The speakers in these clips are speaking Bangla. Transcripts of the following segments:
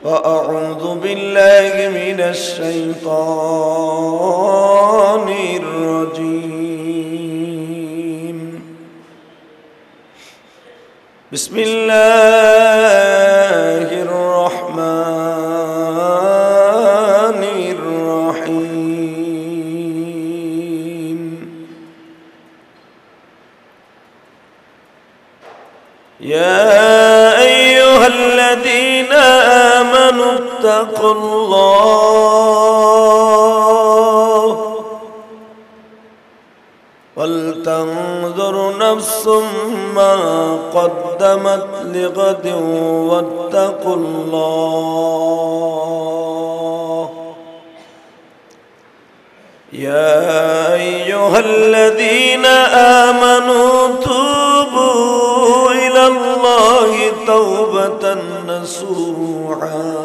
وأعوذ بالله من الشيطان الرجيم بسم الله الرحمن الرحيم يا أيها الذين آمنوا اتقوا الله ولتنظر نفس ما قدمت لغد واتقوا الله يا أيها الذين آمنوا توبوا إلى الله توبة نصوحا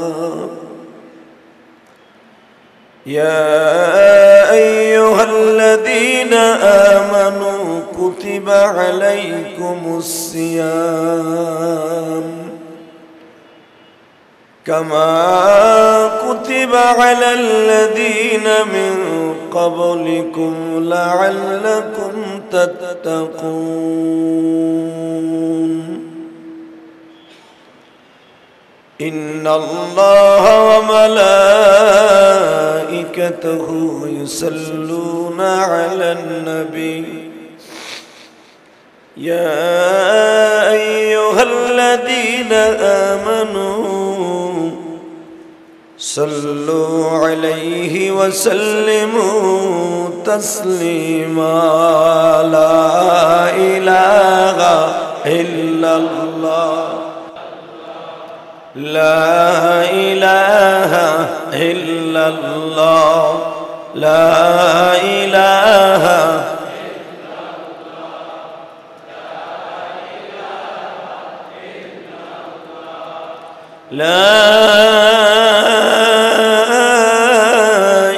يا أيها الذين آمنوا كتب عليكم الصيام كما كتب على الذين من قبلكم لعلكم تتقون إن الله وملائكته يصلون على النبي يا أيها الذين آمنوا صلوا عليه وسلموا تسليما لا إله إلا الله لا إله إلا الله لا إله لا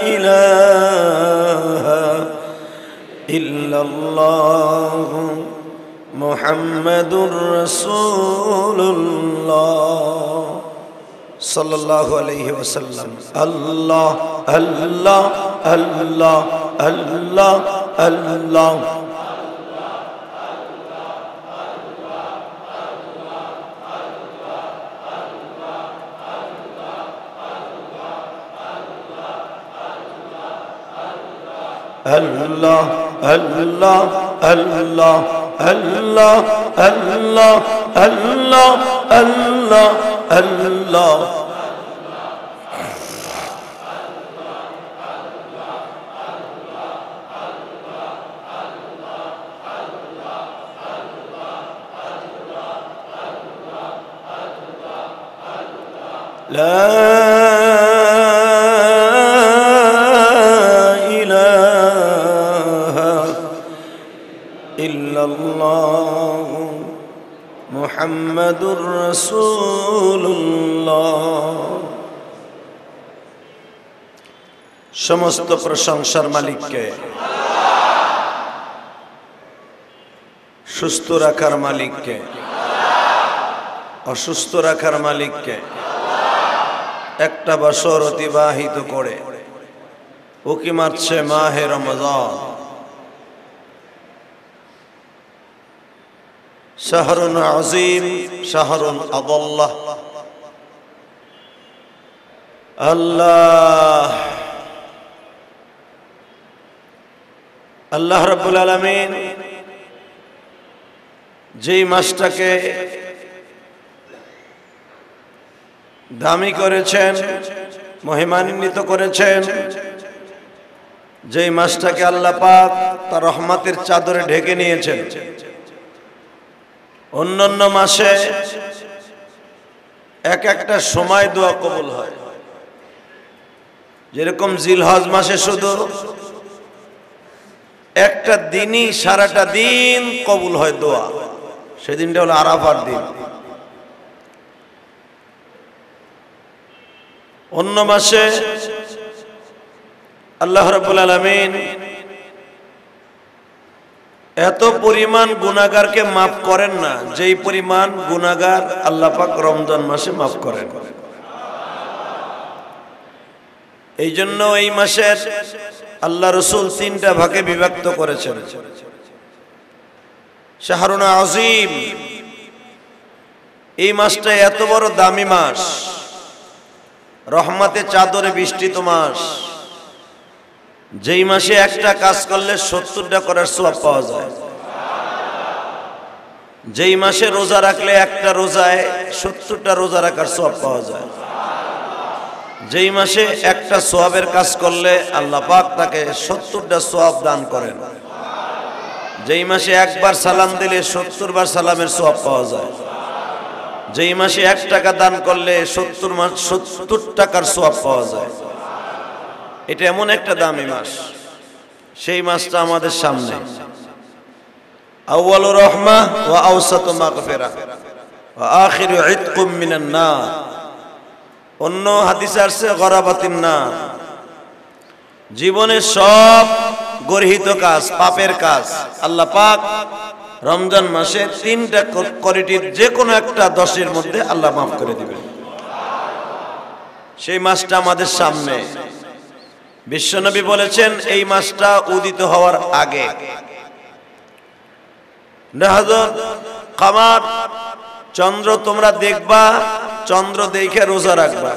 إله إلا الله محمد رسول الله صلى الله عليه وسلم الله الله الله الله الله الله الله الله الله الله الله الله الله لا الله محمد رسول الله সমস্ত প্রশংসার মালিককে সুস্থ রাখার মালিককে অসুস্থ রাখার মালিককে একটা বছর অতিবাহিত করে উকি মারছে মাহে রমজান শাহরুন আজিম শাহরুন আদাল্লাহ আল্লাহ আল্লাহ রাব্বুল আলামিন যেই মাসটাকে দামি করেছেন মহিমান্বিত করেছেন যেই মাসটাকে আল্লাহ পাক তার রহমতের চাদরে ঢেকে নিয়েছেন অন্যান্য মাসে এক একটা সময় দোয়া কবুল হয় যেরকম জিলহজ মাসে শুধু একটা দিনই সারাটা দিন কবুল হয় দোয়া সেদিনটা হলো আরাফার দিন অন্য মাসে আল্লাহ রাব্বুল আলামিন এত পরিমাণ গুনাহগারকে maaf করেন না যেই পরিমাণ গুনাহগার আল্লাহ পাক রমজান মাসে maaf করেন এই জন্য এই মাসের আল্লাহ রসুল তিনটা ভাগে বিভক্ত করেছেন। শাহরুন আজিম, এই মাসটা এত বড় দামি মাস, রহমতে চাদরে বৃষ্টিত মাস, যেই মাসে একটা কাজ করলে 70টা করার সওয়াব পাওয়া যায়। যেই মাসে রোজা রাখলে একটা রোজায় 70টা রোজা রাখার সওয়াব পাওয়া যায়। যেই মাসে একটা সওয়াবের কাজ করলে আল্লাহ পাক তাকে 70টা সওয়াব দান করেন। যেই মাসে একবার সালাম দিলে 70 বার সালামের সওয়াব পাওয়া যায়। যেই মাসে 1 টাকা দান করলে 70 টাকার সওয়াব পাওয়া যায়। এটা এমন একটা দামি মাস, সেই মাসটা আমাদের সামনে। আউয়ালু রাহমা ওয়া আওসাতু মাগফিরা ওয়া আখিরু ইতকুম মিনান নার। অন্য হাদিসে আছে গরাবাতিন নার। জীবনের সব গর্হিত কাজ, পাপের কাজ আল্লাহ পাক রমজান মাসে 3টা কোয়ালিটির যে কোনো একটা 10-এর মধ্যে আল্লাহ মাফ করে দিবেন। সেই মাসটা আমাদের সামনে। বিশ্বনবী বলেছেন এই মাসটা উদিত হওয়ার আগে নাহজর কামার, চন্দ্র তোমরা দেখবা, চন্দ্র দেখে রোজা রাখবা,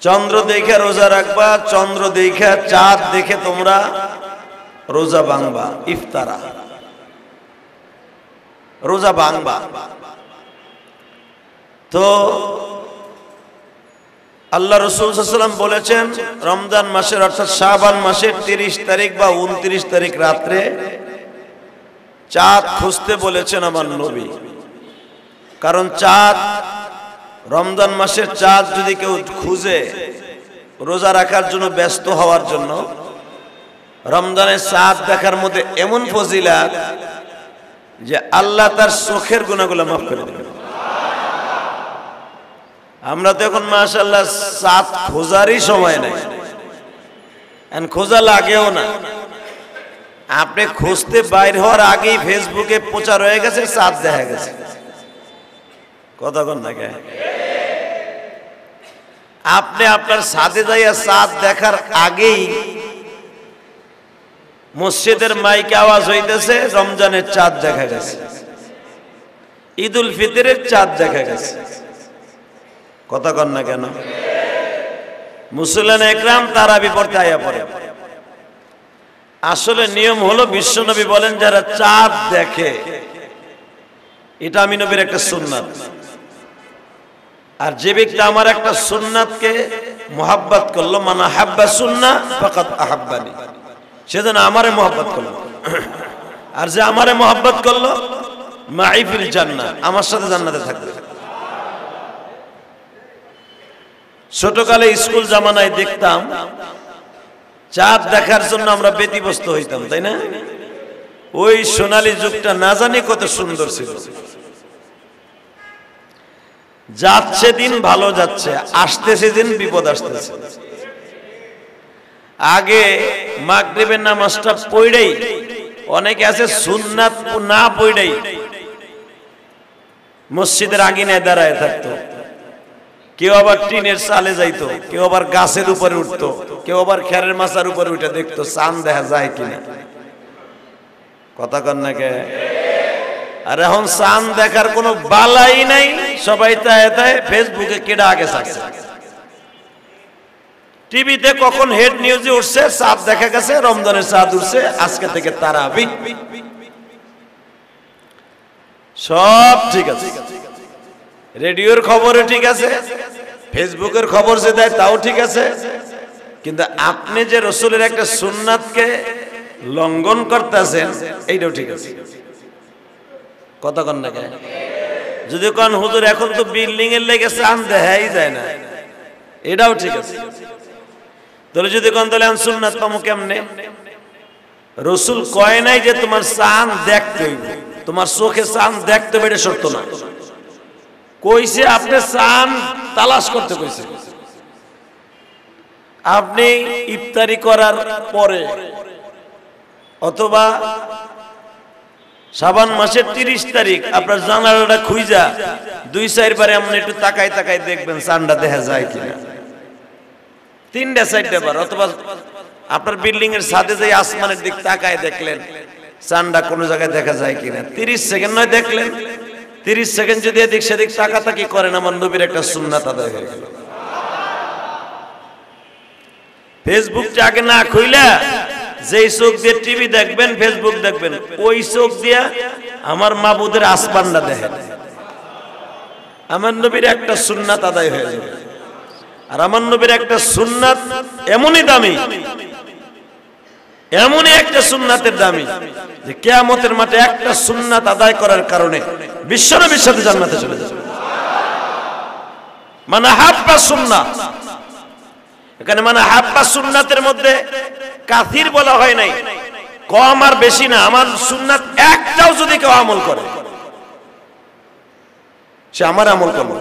চন্দ্র দেখে রোজা রাখবা, চন্দ্র দেখে চাঁদ দেখে তোমরা রোজা ভাঙবা, ইফতারা রোজা ভাঙবা। তো আল্লাহ রাসূল সাল্লাল্লাহু আলাইহি ওয়াসাল্লাম বলেছেন রমজান মাসের অর্থাৎ শাবান মাসের 30 তারিখ বা 29 তারিখ রাত্রে চাঁদ খুঁজতে বলেছেন আমার নবী। কারণ চাঁদ, রমজান মাসের চাঁদ যদি কেউ খুঁজে রোজা রাখার জন্য, ব্যস্ত হওয়ার জন্য, রমজানের চাঁদ দেখার মধ্যে এমন ফজিলাত যে আল্লাহ তার চোখের গুনাহগুলো মাফ করে দেবেন। আমরা তো এখন মাশাআল্লাহ চাঁদ খোঁজারই সময় নাই, এখন খোঁজা লাগেও না। আপনি খুঁজতে বাইর হওয়ার আগেই ফেসবুকে প্রচার হয়ে গেছে চাঁদ দেখা গেছে। কতক্ষণ লাগে আপনি আপনার ছাদে যাইয়া চাঁদ দেখার আগেই মসজিদের মাইকে আওয়াজ হইতেছে রমজানের চাঁদ দেখা গেছে, ঈদুল ফিতরের চাঁদ দেখা গেছে। কতক্ষণ না কেন মুসল্লিন একরাম তারাবি পড়তে আয়া পড়ে। আসলে নিয়ম হলো বিশ্বনবী বলেন যারা চাঁদ দেখে, এটা আমি নবীর একটা সুন্নাত। আর যে ব্যক্তি আমার একটা সুন্নাতকে মুহাব্বত করলো, মানা হাব্বা সুন্নাহ ফাকাদ আহাব্বানি, সেজন্য আমারে মুহাব্বত করলো। আর যে আমারে মুহাব্বত করলো মাই ফিল জান্নাহ, আমার সাথে জান্নাতে থাকবে। ছোটকালে স্কুল জামানায় দেখতাম চাঁদ দেখার জন্য আমরা ব্যতিব্যস্ত হইতাম, তাই না? ওই সোনালী যুগটা না জানি কত সুন্দর ছিল। যাচ্ছে দিন ভালো যাচ্ছে, আসতেছে দিন বিপদ আসতেছে। আগে মাগরিবের নামাজটা পড়েই, অনেকে আছে সুন্নাত না পড়েই মসজিদের আঙিনায় দাঁড়ায় থাকতো। কেউ আবার টিনের চালে যাইতো, কেউ আবার গাছের উপরে উঠতো, কেউ আবার খেরের মাচার উপরে উঠে দেখতো চাঁদ দেখা যায় কিনা। কথা কন না কে? আর এখন চাঁদ দেখার কোনো বালাই নাই, সবাই তাই ফেসবুকে কেডা আগে থাকছে। টিভিতে কখন হেড নিউজে উঠছে চাঁদ দেখা গেছে, রমজানের চাঁদ উঠছে, আজকে থেকে তারাবি, সব ঠিক আছে। রেডিওর খবরও ঠিক আছে, ফেসবুকের খবর যে দেয় তাও ঠিক আছে, কিন্তু আপনি যে রাসূলের একটা সুন্নাতকে লঙ্ঘন করতেছেন এইটাও ঠিক আছে। কথা কন না কেন? যদি কোন হুজুর এখন তো বিল্ডিং এর লেগে চাঁদ দেখাই যায় না, এটাও ঠিক আছে। তাহলে যদি কোন তাহলে সুন্নাত পাবো কেমনে? রাসূল কয় নাই যে তোমার চাঁদ দেখতে হইবে, তোমার চোখে চাঁদ দেখতে হবে, এটা শর্ত না। কইছে আপনি চাঁদ তালাশ করতে কইছে। আপনি ইফতারি করার পরে অথবা শাবান মাসের 30 তারিখ আপনার জানালাটা খুইজা 2-4 বারে এমন একটু তাকাই তাকাই দেখবেন চাঁদটা দেখা যায় কিনা। 3টা 4টা বার, অথবা আপনার বিল্ডিং এর ছাদে যে আসমানের দিক তাকায় দেখলেন চাঁদটা কোন জায়গায় দেখা যায় কিনা, 30 সেকেন্ড নয় দেখলেন, 30 সেকেন্ড যদি এদিক সেদিক তাকাতাকি করেন, আমার নবীর একটা সুন্নাত আদায় হয়ে গেল। ফেসবুকটা আগে না খুইলা যেই চোখ দিয়ে টিভি দেখবেন, ফেসবুক দেখবেন, ওই চোখ দিয়া আমার মাবুদের আসমানটা দেখেন, আমার নবীর একটা সুন্নাত আদায় হয়ে যাবে। আর আমার নবীর একটা সুন্নাত এমনই দামি, এমনই একটা সুন্নাতের দামি যে কিয়ামতের মাঠে একটা সুন্নাত আদায় করার কারণে বিশ্বনবীর সাথে জান্নাতে চলে যাবে। মানে হাব্বা সুন্নাত, এখানে মানে হাব্বা সুন্নাতের মধ্যে কাসির বলা হয় নাই, কম আর বেশি না। আমার সুন্নাত একটাও যদি কেউ আমল করে, সে আমার আমল করলো,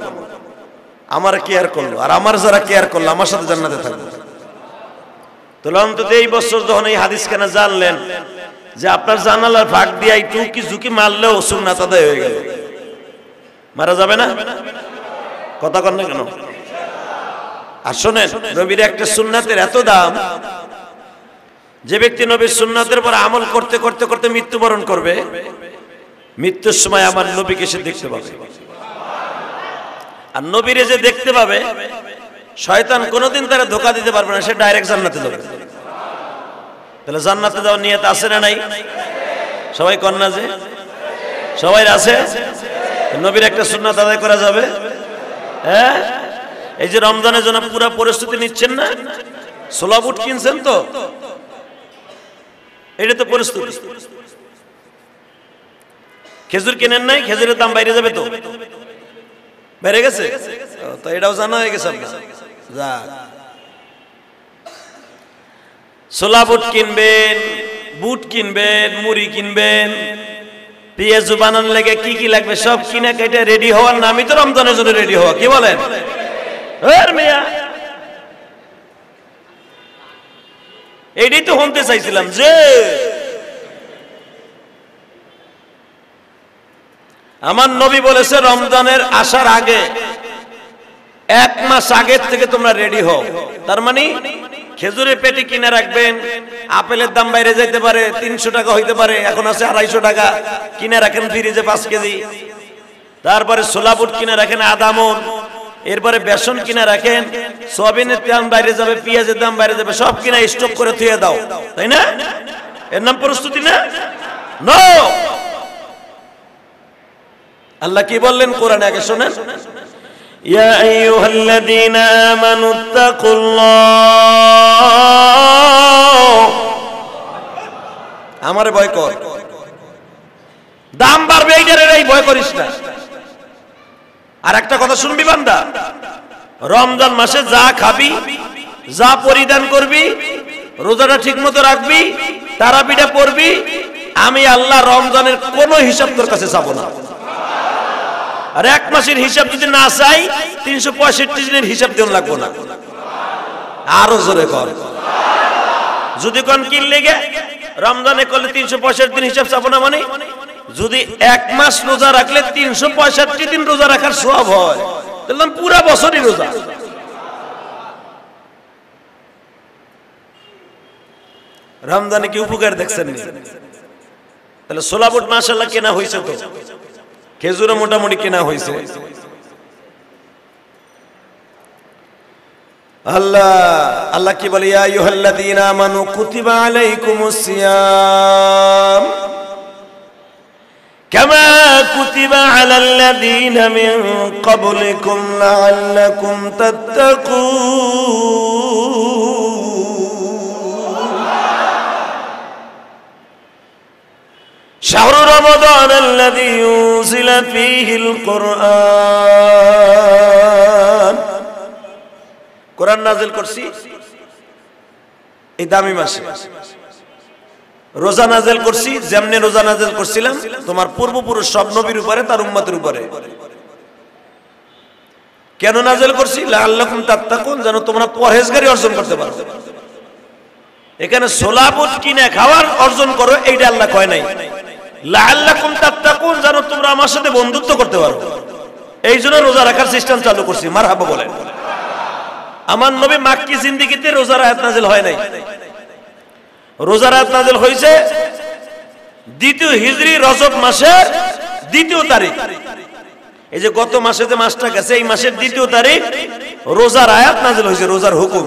আমার কেয়ার করলো, আর আমার যারা কেয়ার করলো আমার সাথে জান্নাতে থাকবে। তাহলে অন্তত এই বছর যখন এই হাদিস কেন জানলেন যে আপনার জানালার ফাঁক দিয়ে একটু কি ঝুঁকি মারলেও সুন্নাত আদায় হয়ে গেল, মারা যাবে না? কথা কন না কেন? আর শোনেন, নবীর একটা সুন্নাতের এত দাম, যে ব্যক্তি নবীর সুন্নাতের উপর আমল করতে করতে করতে মৃত্যুবরণ করবে, মৃত্যুর সময় আমার নবীকে সে দেখতে পাবে। আর নবীরে যে দেখতে পাবে, শয়তান কোনোদিন তারা ধোঁকা দিতে পারবে না, সে ডাইরেক্ট জান্নাতে যাবে। তাহলে জান্নাতে যাওয়ার নিয়ত আছে না নাই? সবাই কন্যা যে সবাই আছে, নবীর একটা সুন্নাত আদায় করা যাবে। হ্যাঁ, এই যে রমজানের জন্য পুরো প্রস্তুতি নিচ্ছেন না, ছোলা বুট কিনছেন তো, এটা তো প্রস্তুতি। খেজুর কেনেন নাই, খেজুরের দাম বাইরে যাবে তো, বেড়ে গেছে তো, এটাও জানা হয়ে গেছে আপনার। ছোলা বুট কিনবেন, বুট কিনবেন, মুড়ি কিনবেন, পেঁয়াজু বানানোর লেগে কি কি লাগবে সব কিনে কেটে রেডি হওয়ার নামই তো রমজানের জন্য রেডি হওয়া। কি বলেন? এইটাই তো শুনতে চাইছিলাম যে আমার নবী বলেছে রমজানের আসার আগে 1 মাস আগের থেকে তোমরা রেডি হও। তার মানে খেজুরের পেটি কিনে রাখবেন, আপেলের দাম বাইরে যাইতে পারে, 300 টাকা হইতে পারে, এখন আছে 250 টাকা, কিনে রাখেন ফ্রিজে 5 কেজি। তারপরে ছোলা বুট কিনে রাখেন আধা মণ, এরপরে বেসন কিনে রাখেন, সয়াবিনের দাম বাইরে যাবে, পেঁয়াজের দাম বাইরে যাবে, সব কিনা স্টক করে থুয়ে দাও, তাই না? এর নাম প্রস্তুতি না? নো। আল্লাহ কি বললেন কোরআনে, আগে শোনেন। ইয়া আইয়ুহাল্লাযীনা আমানুত্তাকুল্লাহ, আমারে ভয় কর, দাম বাড়বে এইটারে এই ভয় করিস না। আর একটা কথা শুনবি বান্দা, রমজান মাসে যা খাবি, যা পরিধান করবি, রোজাটা ঠিক মতো রাখবি, তারাবিটা পড়বি, আমি আল্লাহ রমজানের কোনো হিসাব তোর কাছে চাবো না। আর 1 মাসের হিসাব যদি না চাই, 365 দিনের হিসাব দেওয়া লাগবো না। আরো জোরে কর। যদি কোন কিন লেগে রমজানে করলে 365 দিন হিসাব চাবো না, মানে যদি 1 মাস রোজা রাখলে 365 দিন রোজা রাখার সওয়াব হয়, তাহলে পুরা বছরই রোজা। রমজানে কি উপকার দেখছেন? তাহলে ছোলা বুট মাশাআল্লাহ কেনা হয়েছে, তো খেজুরও মোটামুটি কেনা হয়েছে। আল্লাহ কি বলে, ইয়া আইয়ুহাল্লাযীনা আমানু কুতিবা আলাইকুমুস সিয়াম কামা কুতিবা আলাল্লাযীনা মিন ক্বাবলিকুম লাআল্লাকুম তাত্তাকুন। শাহরু রমাদান আল্লাযী উনজিলা ফীহিল কুরআন, কোরআন নাযিল করছি এই দামি মাসে। রোজা নাযিল করছি, যেমনি রোজা নাযিল করছিলাম তোমার পূর্বপুরুষ সব নবীর উপরে, তার উম্মতের উপরে। কেন নাযিল করছি? লাআল্লাকুম তাত্তাকুন, যেন তোমরা পরহেজগারি অর্জন করতে পারো। এখানে ছোলা বুট কিনে খাওয়ার অর্জন করো, এইটা আল্লাহ কয় নাই। লাআল্লাকুম তাত্তাকুন, যেন তোমরা আমার সাথে বন্ধুত্ব করতে পারো, এই জন্য রোজা রাখার সিস্টেম চালু করছি। মারহাবা বলেন। আমার নবী মাক্কি জিন্দেগিতে রোজার আয়াত নাযিল হয় নাই। রোজার আয়াত নাযিল হয়েছে দ্বিতীয় হিজরি রজব মাসের 2 তারিখ। এই যে গত মাসে যে মাসটা গেছে এই মাসের 2 তারিখ রোজার আয়াত নাযিল হয়েছে, রোজার হুকুম।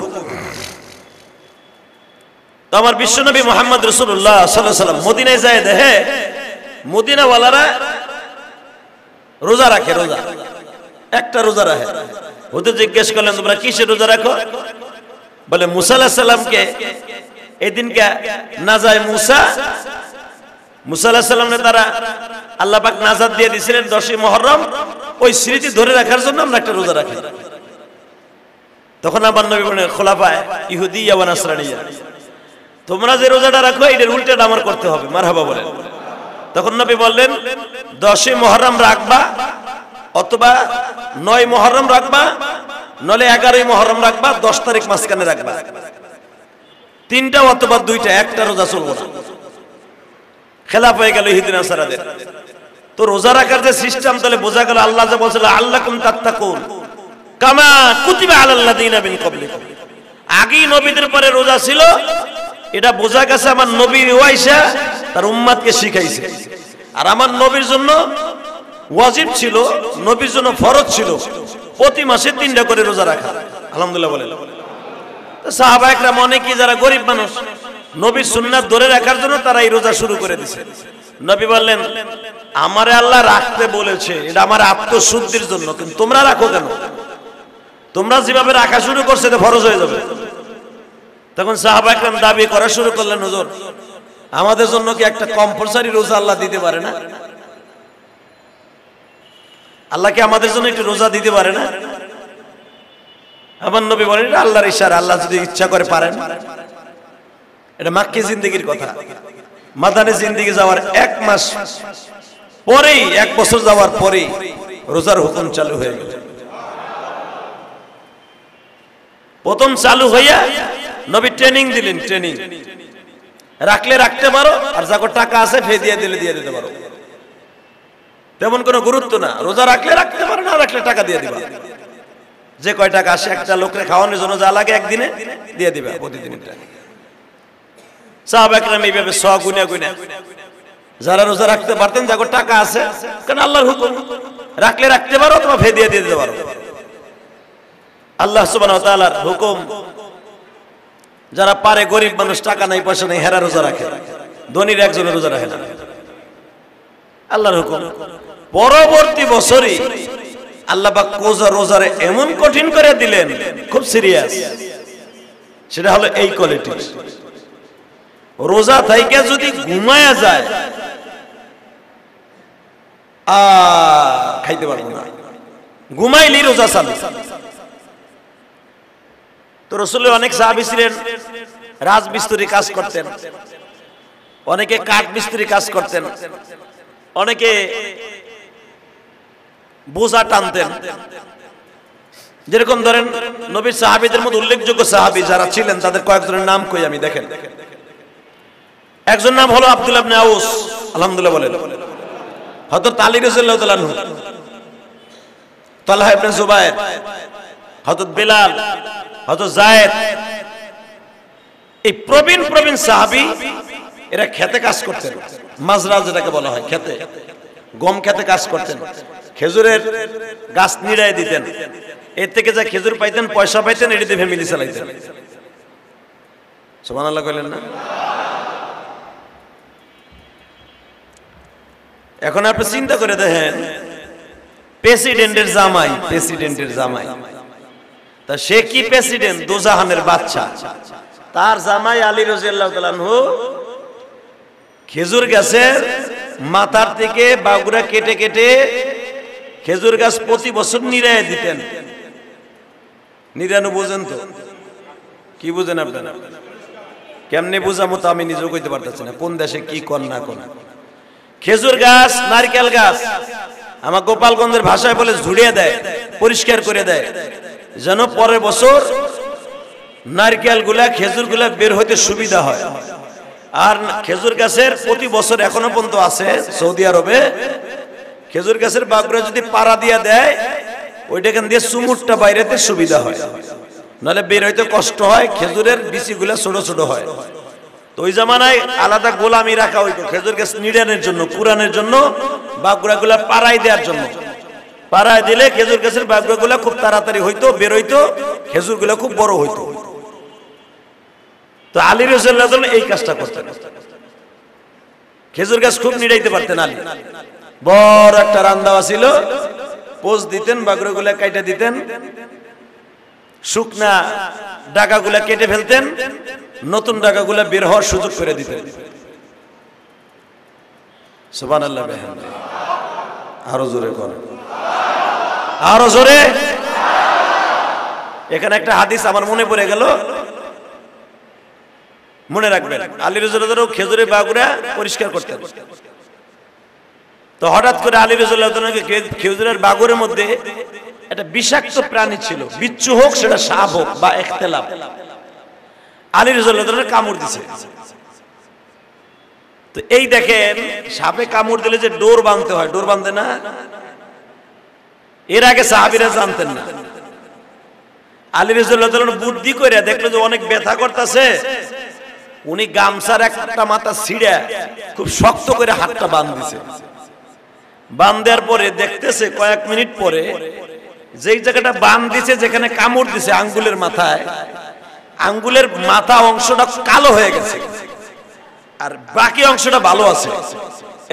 তো আমার বিশ্বনবী মুহাম্মদ রাসূলুল্লাহ সাল্লাল্লাহু আলাইহি ওয়াসাল্লাম মদিনায় যায়, দেখে মদিনাওয়ালারা রোজা রাখে, রোজা একটা রোজা রাখে। হুজুর জিজ্ঞেস করলেন তোমরা কিসের রোজা রাখো? বলে মুসা আলাইহিস সালামকে এদিনকে নাজায় মুসা আলাইহিস সালামকে তারা আল্লাহ পাক নাজাত দিয়ে দিয়েছিলেন 10ই মুহররম, ওই স্মৃতি ধরে রাখার জন্য আমরা একটা রোজা রাখি। তখন আমার নবী বলেন খোলাফায়ে ইহুদিয়া ওয়া নাসরানিয়া, তোমরা যে রোজাটা রাখো এটার উল্টাটা আমার করতে হবে, মারহাবা বলেন। তখন নবী বললেন 10ই মুহররম রাখবা, অথবা 9 মুহররম রাখবা, নলে 11ই মুহররম রাখবা, 10 তারিখ মাঝখানে রাখবা। 3টা অথবা 2টা, একটা রোজা চলবে না। খেলাফ হয়ে গেল ইহুদি নাসারাদের। তো রোজা রাখার যে সিস্টেম, তাহলে বোঝা গেল আল্লাহ যে বলছিল আল্লাকুম তাত্তাকুন কামা কুতিবা আলাল্লাযিনা মিন ক্বাবলিকুম, আগেই নবীদের পরে রোজা ছিল, এটা বোঝা গেছে আমার নবী ওয়াইসা তার উম্মতকে শিখাইছে। আর আমার নবীর জন্য ওয়াজিব ছিল, নবীর জন্য ফরজ ছিল প্রতি মাসে 3টা করে রোজা রাখা। আলহামদুলিল্লাহ বলেন। তো সাহাবায়ে কেরাম অনেকেই যারা গরিব মানুষ, নবীর সুন্নাত ধরে রাখার জন্য তারা এই রোজা শুরু করে দিয়েছে। নবী বললেন আমারে আল্লাহ রাখতে বলেছে, এটা আমার আত্মশুদ্ধির জন্য, কিন্তু তোমরা রাখো কেন? তোমরা যেভাবে রাখা শুরু করছো এটা ফরজ হয়ে যাবে। তখন সাহাবায়ে কেরাম দাবি করা শুরু করলেন হুজুর আমাদের জন্য কি একটা কম্পালসারি রোজা আল্লাহ দিতে পারে না? আল্লাহ কি আমাদের জন্য একটু রোজা দিতে পারে না? আমার নবী বলেন এটা আল্লাহর ইশারা, আল্লাহ যদি ইচ্ছা করে পারেন। এটা মাক্কি জিন্দেগির কথা। মাদানী জিন্দেগি যাওয়ার 1 মাস পরেই, 1 বছর যাওয়ার পরেই রোজার হুকুম চালু হয়ে গেল। প্রথম চালু হইয়া নবী ট্রেনিং দিলেন, ট্রেনিং রাখলে রাখতে পারো, আর যাকে টাকা আছে ফেদিয়া দিলে দিয়ে দিতে পারো। তেমন কোনো গুরুত্ব না, রোজা রাখলে রাখতে পারো, না রাখলে টাকা দিয়ে দিবা। যে কয় টাকা আসে একটা লোকরে খাওয়ানোর জন্য যা লাগে একদিনে দিয়ে দিবা, প্রতিদিন। সাহাবায়ে কেরাম এইভাবে গুনা গুনা যারা রোজা রাখতে পারতেন, যাকে টাকা আছে, কারণ আল্লাহর হুকুম, রাখলে রাখতে পারো, তোমার ফেদিয়া দিয়ে দিতে পারো। আল্লাহ সুবহানাহু ওয়া তাআলার হুকুম, যারা পারে গরিব মানুষ, টাকা নাই পয়সা নাই, হেরা রোজা রাখে, ধনীর একজনের রোজা রাখে না। আল্লাহর হুকুম। পরবর্তী বছরই আল্লাহ পাক রোজারে এমন কঠিন করে দিলেন, খুব সিরিয়াস। সেটা হলো এই কোয়ালিটি, রোজা থাইকা যদি ঘুমায়া যায় খাইতে পারবো না, ঘুমাইলি রোজা চালু। তো রাসূলের অনেক সাহাবী ছিলেন রাজমিস্ত্রি কাজ করতেন, অনেকে কাঠ মিস্ত্রি কাজ করতেন, অনেকে বোঝা টানতেন। যেরকম ধরেন নবীর সাহাবীদের মধ্যে উল্লেখযোগ্য সাহাবী যারা ছিলেন তাদের কয়েকজনের নাম কই আমি, দেখেন। একজন নাম হলো আব্দুল্লাহ ইবনে আউস, আলহামদুলিল্লাহ বলেন। হযরত আলী রাদিয়াল্লাহু তাআলা আনহু, তালহা ইবনে জুবায়ের, হযরত বিলাল, হযরত যায়েদ, এই প্রবীণ সাহাবী, এরা খেতে কাজ করতেন। মাজরা যেটাকে বলা হয়, খেতে, গম খেতে কাজ করতেন। খেজুরের গাছ নিড়ায় দিতেন, এর থেকে যা খেজুর পাইতেন, পয়সা পাইতেন, এটিতে ফ্যামিলি চালাইতেন। সুবহানাল্লাহ কইলেন না? এখন আপনি চিন্তা করে দেখেন, প্রেসিডেন্টের জামাই, তা সে কি প্রেসিডেন্ট? দোজাহানের বাচ্চা। তার জামাই আলী রাদিয়াল্লাহু তাআলা আনহু খেজুর গাছের মাথার থেকে বাগুড়া কেটে কেটে খেজুর গাছ প্রতি বছর নিড়ায় দিতেন। নিড়ানো বুঝেন তো? কি বুঝেন আপনারা? কেমনে বুঝামো তো আমি নিজেও কইতে পারতেছি না, কোন দেশে কি কর না কোন। খেজুর গাছ, নারকেল গাছ, আমার গোপালগঞ্জের ভাষায় বলে ঝুড়িয়ে দেয়, পরিষ্কার করে দেয়, যেন পরের বছর নারকেল গুলা, খেজুর গুলা বের হইতে সুবিধা হয়। আর খেজুর গাছের প্রতি বছর এখনো পর্যন্ত আছে সৌদি আরবে, খেজুর গাছের বাগড়া যদি পাড়া দিয়া দেয়, ওইটাখান দিয়ে সুমুটটা বাইরেতে সুবিধা হয়। নাহলে বের হইতে কষ্ট হয়, খেজুরের বিচিগুলা ছোট ছোট হয়। তো ওই জামানায় আলাদা গোলামি রাখা হইতো খেজুর গাছ নিড়ানোর জন্য, কুড়ানোর জন্য, বাগুড়াগুলা পাড়াই দেওয়ার জন্য। পাড়াই দিলে খেজুর গাছের বাগুড়াগুলা খুব তাড়াতাড়ি হইতো, বের হইতো, খেজুরগুলা খুব বড় হইতো। তো আলী রাদিয়াল্লাহু তাআলা এই কাজটা করতেন, খেজুর গাছ খুব নিড়াইতে পারতেন আলী। বড় একটা রান্দাওয়া ছিল, পোজ দিতেন, বাগুড়াগুলা কাইটা দিতেন, শুকনা ডাগাগুলা কেটে ফেলতেন, নতুন ডাগাগুলা বের হওয়ার সুযোগ করে দিতেন। সুবহানাল্লাহ। আরো জোরে করেন, আরো জোরে। এখানে একটা হাদিস আমার মনে পড়ে গেল, মনে রাখবেন। আলী রাদিয়াল্লাহু তাআলা খেজুরের বাগুড়া পরিষ্কার করতেন। তো হঠাৎ করে আলী রাদিয়াল্লাহু তাআলা খেজুরের বাগুড়ের মধ্যে একটা বিষাক্ত প্রাণী ছিল, বিচ্ছু হোক, সেটা সাপ হোক বা ইখতিলাফ, আলী রাদিয়াল্লাহু তাআলা কামড় দিছে। তো এই দেখেন, সাপে কামড় দিলে যে ডোর বাঁধতে হয়, ডোর বাঁধে না, এর আগে সাহাবীরা জানতেন না। আলী রাদিয়াল্লাহু তাআলা বুদ্ধি করে দেখলো যে অনেক ব্যথা করতেছে, উনি গামছার একটা মাথা ছিঁড়ে খুব শক্ত করে হাতটা বাঁধ দিছে। বাঁধ দেওয়ার পরে দেখতেছে কয়েক মিনিট পরে যেই জায়গাটা বাঁধ দিছে, যেখানে কামড় দিছে আঙ্গুলের মাথায়, আঙ্গুলের মাথা অংশটা কালো হয়ে গেছে আর বাকি অংশটা ভালো আছে।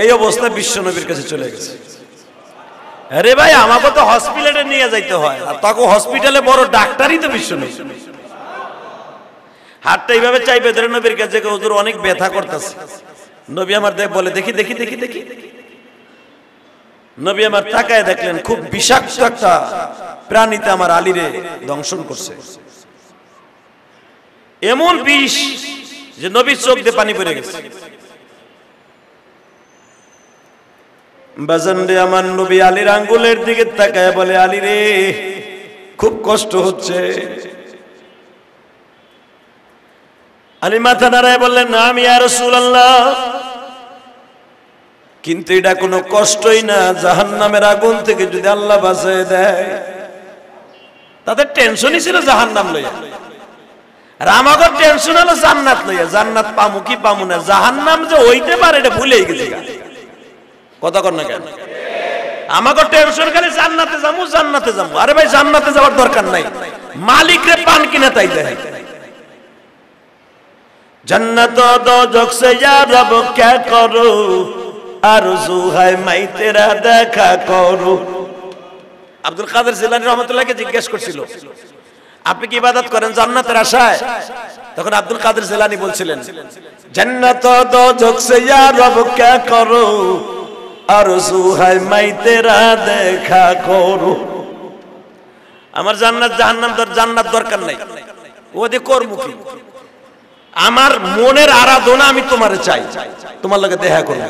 এই অবস্থায় বিশ্ব নবীর কাছে চলে গেছে। আরে ভাই, আমাকে তো হসপিটালে নিয়ে যাইতে হয়, আর তখন হসপিটালে বড় ডাক্তারই তো বিশ্ব নবী। হাতটা এইভাবে চাইবে ধরে নবীর কাছে, হুজুর অনেক ব্যথা করতেছে। নবী আমার বলে দেখি দেখি দেখি দেখি। নবী আমার তাকায় দেখলেন খুব বিষাক্ত একটা প্রাণীতে আমার আলীরে দংশন করছে। এমন বিষ যে নবীর চোখ দিয়ে পানি পড়ে গেছে। বাজান রে, আমার নবী আলীর আঙ্গুলের দিকে তাকায় বলে, আলী রে খুব কষ্ট হচ্ছে। আলী মাথা নাড়ায় বললেন, নাম ইয়া রাসূলুল্লাহ, কিন্তু এটা কোনো কষ্টই না, জাহান্নামের আগুন থেকে যদি আল্লাহ বাঁচিয়ে দেয়। তাদের টেনশনই ছিল জাহান্নাম লইয়া, আর আমাদের টেনশন হলো জান্নাত লইয়া। জান্নাত পামু কি পামু না, জাহান্নাম যে হইতে পারে এটা ভুলেই গেছি। কথা কর না কেন? আমাদের টেনশন খালি জান্নাতে যাবো, জান্নাতে যাবো। আরে ভাই, জান্নাতে যাওয়ার দরকার নাই, মালিকরে পান কিনা তাই দেয়। जन्नत दोजख से या रब क्या करो, आरज़ू है मैं तेरा देखा करो। আব্দুল কাদের জিলানী রহমাতুল্লাহকে জিজ্ঞেস করছিল, আপনি কি ইবাদত করেন জান্নাতের আশায়? তখন আব্দুল কাদের জিলানী বলছিলেন, জান্নাত দোজখ সে ইয়া রব क्या करो, आरज़ू है मैं तेरा देखा करो। আমার জান্নাত জাহান্নাম জান্নাত দরকার নাই, ওদি কর্মুখী। আমার মনের আরাধনা আমি তোমারে চাই, তোমার লগে দেখা করব।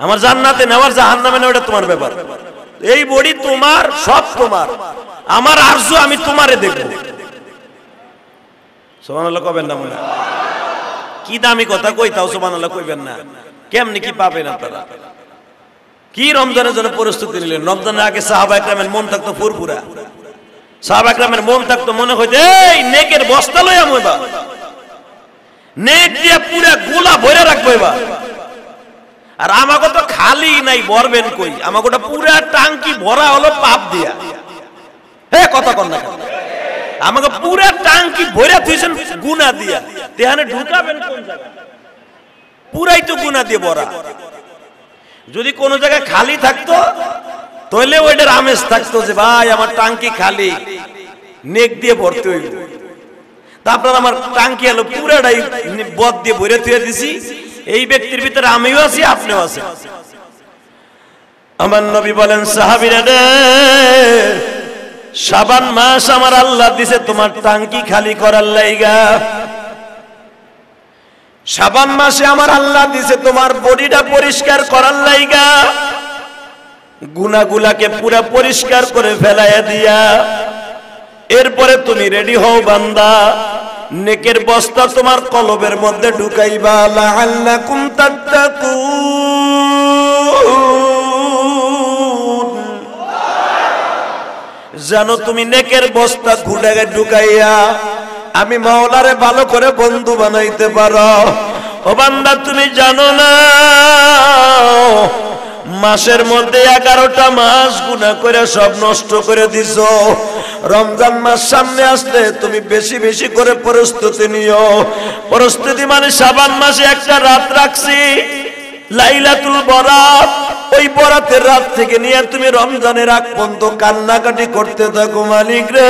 আমার জান্নাতে নেওয়ার জাহান্নামে নেওয়া এটা তোমার ব্যাপার। এই বডি তোমার, সব তোমার, আমার আরজু আমি তোমারে দেখব। সুবহানাল্লাহ কইবেন না? মনে কি দামি কথা কই, তাও সুবহানাল্লাহ কইবেন না? কেমনি কি পাবেন আপনারা? কি রমজানের জন্য প্রস্তুতি নিলেন? রমজানের আগে সাহাবায়ে কেরামের মন থাকতো ফুরফুরা, সাহাবায়ে কেরামের মন থাকতো, মনে হইতো এই নেকের বস্তা লইয়া মইবা, নেক দিয়া পুরা গোলা ভরে রাখবো এবার। আর আমাকে তো খালি নাই, ভরবেন কই? আমাকে পুরা টাঙ্কি ভরা হলো পাপ দিয়া। হে কথা কর না, আমাকে পুরা টাঙ্কি ভরে থইছেন গুনাহ দিয়া, তেহানে ঢুকাবেন কোন জায়গায়? পুরাই তো গুনাহ দিয়ে ভরা। যদি কোন জায়গায় খালি থাকতো তাহলে ওইটার আমেজ থাকতো যে ভাই আমার টাঙ্কি খালি, নেক দিয়ে ভরতে হইল। তারপর আমার টাঙ্কি হলো পুরাটাই বদ দিয়ে ভরে থুয়ে দিছি। এই ব্যক্তির ভিতরে আমিও আছি, আপনিও আছেন। আমার নবী বলেন, সাহাবীরা রে, শাবান মাস আমার আল্লাহ দিছে তোমার টাঙ্কি খালি করার লাইগা। শাবান মাসে আমার আল্লাহ দিছে তোমার বডিটা পরিষ্কার করার লাইগা, গুনাহগুলাকে পুরা পরিষ্কার করে ফেলাইয়া দিয়া। এরপরে তুমি রেডি হও বান্দা, নেকের বস্তা তোমার কলবের মধ্যে ঢুকাইবা, লাআল্লাকুম তাত্তাকুন, যেন তুমি নেকের বস্তা ঘুটাকে ঢুকাইয়া আমি মাওলারে ভালো করে বন্ধু বানাইতে পারো। ও বান্দা তুমি জানো না মাসের মধ্যে 11টা মাস গুনাহ করে সব নষ্ট করে দিছো। রমজান মাস সামনে আসলে তুমি বেশি বেশি করে প্রস্তুতি নিও। প্রস্তুতি মানে শাবান মাসে একটা রাত রাখছি লাইলাতুল বরাত, ওই বরাতের রাত থেকে নিয়ে তুমি রমজানের আগ পর্যন্ত কান্নাকাটি করতে থাকো, মালিক রে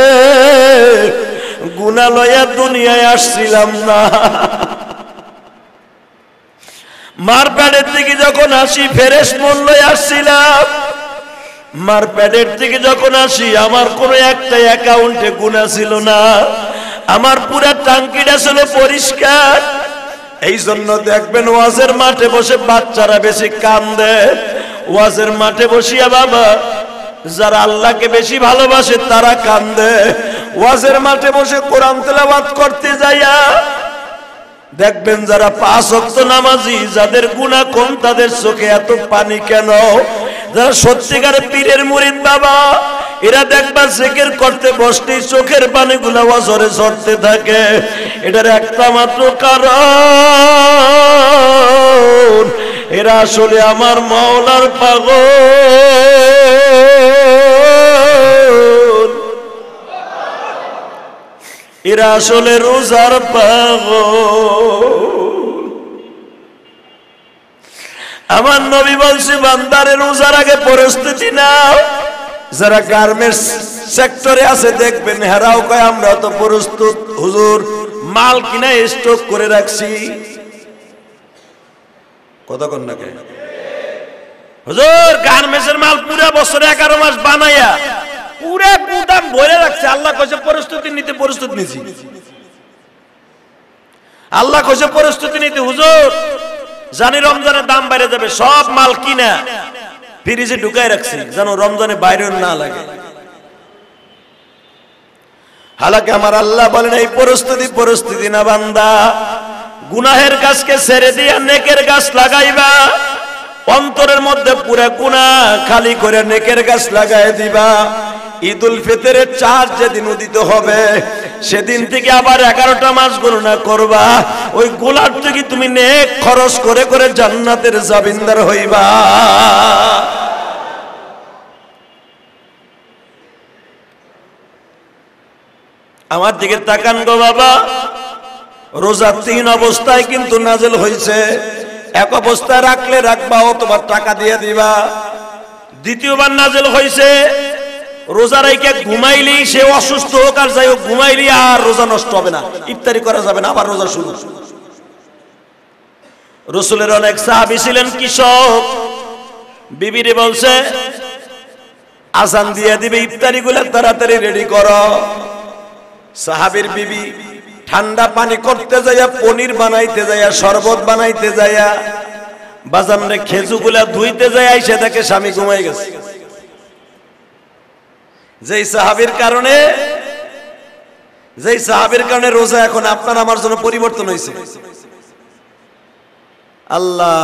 গুনাহ লইয়া দুনিয়ায় আসছিলাম না। মার পেটের থেকে যখন আসি ফ্রেশ মন লইয়া আসছিলাম, মার পেটের থেকে যখন আসি আমার কোনো একটা অ্যাকাউন্টে গুনাহ ছিল না, আমার পুরা টাঙ্কিটা ছিল পরিষ্কার। এই জন্য দেখবেন ওয়াজের মাঠে বসে বাচ্চারা বেশি কান্দে। ওয়াজের মাঠে বসিয়া বাবা যারা আল্লাহকে বেশি ভালোবাসে তারা কান্দে। ওয়াজের মাঠে বসে কোরআন তেলাওয়াত করতে যাইয়া দেখবেন যারা 5 ওয়াক্ত নামাজি যাদের গুনাহ কম তাদের চোখে এত পানি কেন? যারা সত্যিকারের পীরের মুরিদ বাবা এরা দেখবা জিকির করতে বসতেই চোখের পানিগুলো ওয়াজরে ঝরতে থাকে। এটার একটা মাত্র কারণ এরা আসলে আমার মাওলার পাগল, এরা আসলে রোজার পাগল। আমার নবী বলছে বান্দারে রোজার আগে প্রস্তুতি নাও। যারা গার্মেন্টস সেক্টরে আছে দেখবেন হেরাও কয় আমরা তো প্রস্তুত হুজুর, মাল কিনা স্টক করে রাখছি। কতক্ষণ না হুজুর গার্মেন্টসের মাল পুরো বছরে 11 মাস বানাইয়া পুরো গুদাম ভরে রাখছে। আল্লাহ কইছে প্রস্তুতি নিতে, প্রস্তুতি নিছি। আল্লাহ কইছে প্রস্তুতি নিতে। হুজুর জানি রমজানের দাম বাইরে যাবে, সব মাল কিনা ফ্রিজে ঢুকাই রাখছি যেন রমজানে বাইরে না লাগে। হালাকে আমার আল্লাহ বলেন এই পরিস্থিতি না বান্দা, গুনাহের গাছকে ছেড়ে দিয়া নেকের গাছ লাগাইবা। অন্তরের মধ্যে পুরা গুনাহ খালি করে নেকের গাছ লাগাই দিবা। ঈদুল ফিতরের চাঁদ যেদিন উদিত হবে সেদিন থেকে আবার 11টা মাস গণনা করবা। ওই গোলার থেকে তুমি নেক খরচ করে করে জান্নাতের জামিনদার হইবা। আমার দিকে তাকান গো বাবা, রোজা 3 অবস্থায় কিন্তু নাজেল হয়েছে। এক অবস্থায় রাখলে রাখবা, অথবা টাকা দিয়ে দিবা। দ্বিতীয়বার নাজেল হয়েছে রোজা রাইকে ঘুমাইলি, সে অসুস্থ হোক আর যাই হোক ঘুমাইলি আর রোজা নষ্ট হবে না, ইফতারি করা যাবে না, আবার রোজা শুরু। রাসূলের অনেক সাহাবী ছিলেন কৃষক, বিবিরে বলছে আজান দিয়ে দিবে, ইফতারি গুলা তাড়াতাড়ি রেডি করো। সাহাবীর বিবি ঠান্ডা পানি করতে যাইয়া, পনির বানাইতে যাইয়া, শরবত বানাইতে যাইয়া, বাজারে খেজুরগুলা ধুইতে যায়, এসে দেখে স্বামী ঘুমাই গেছে। যেই সাহাবীর কারণে রোজা এখন আপনার আমার জন্য পরিবর্তন হয়েছে। আল্লাহ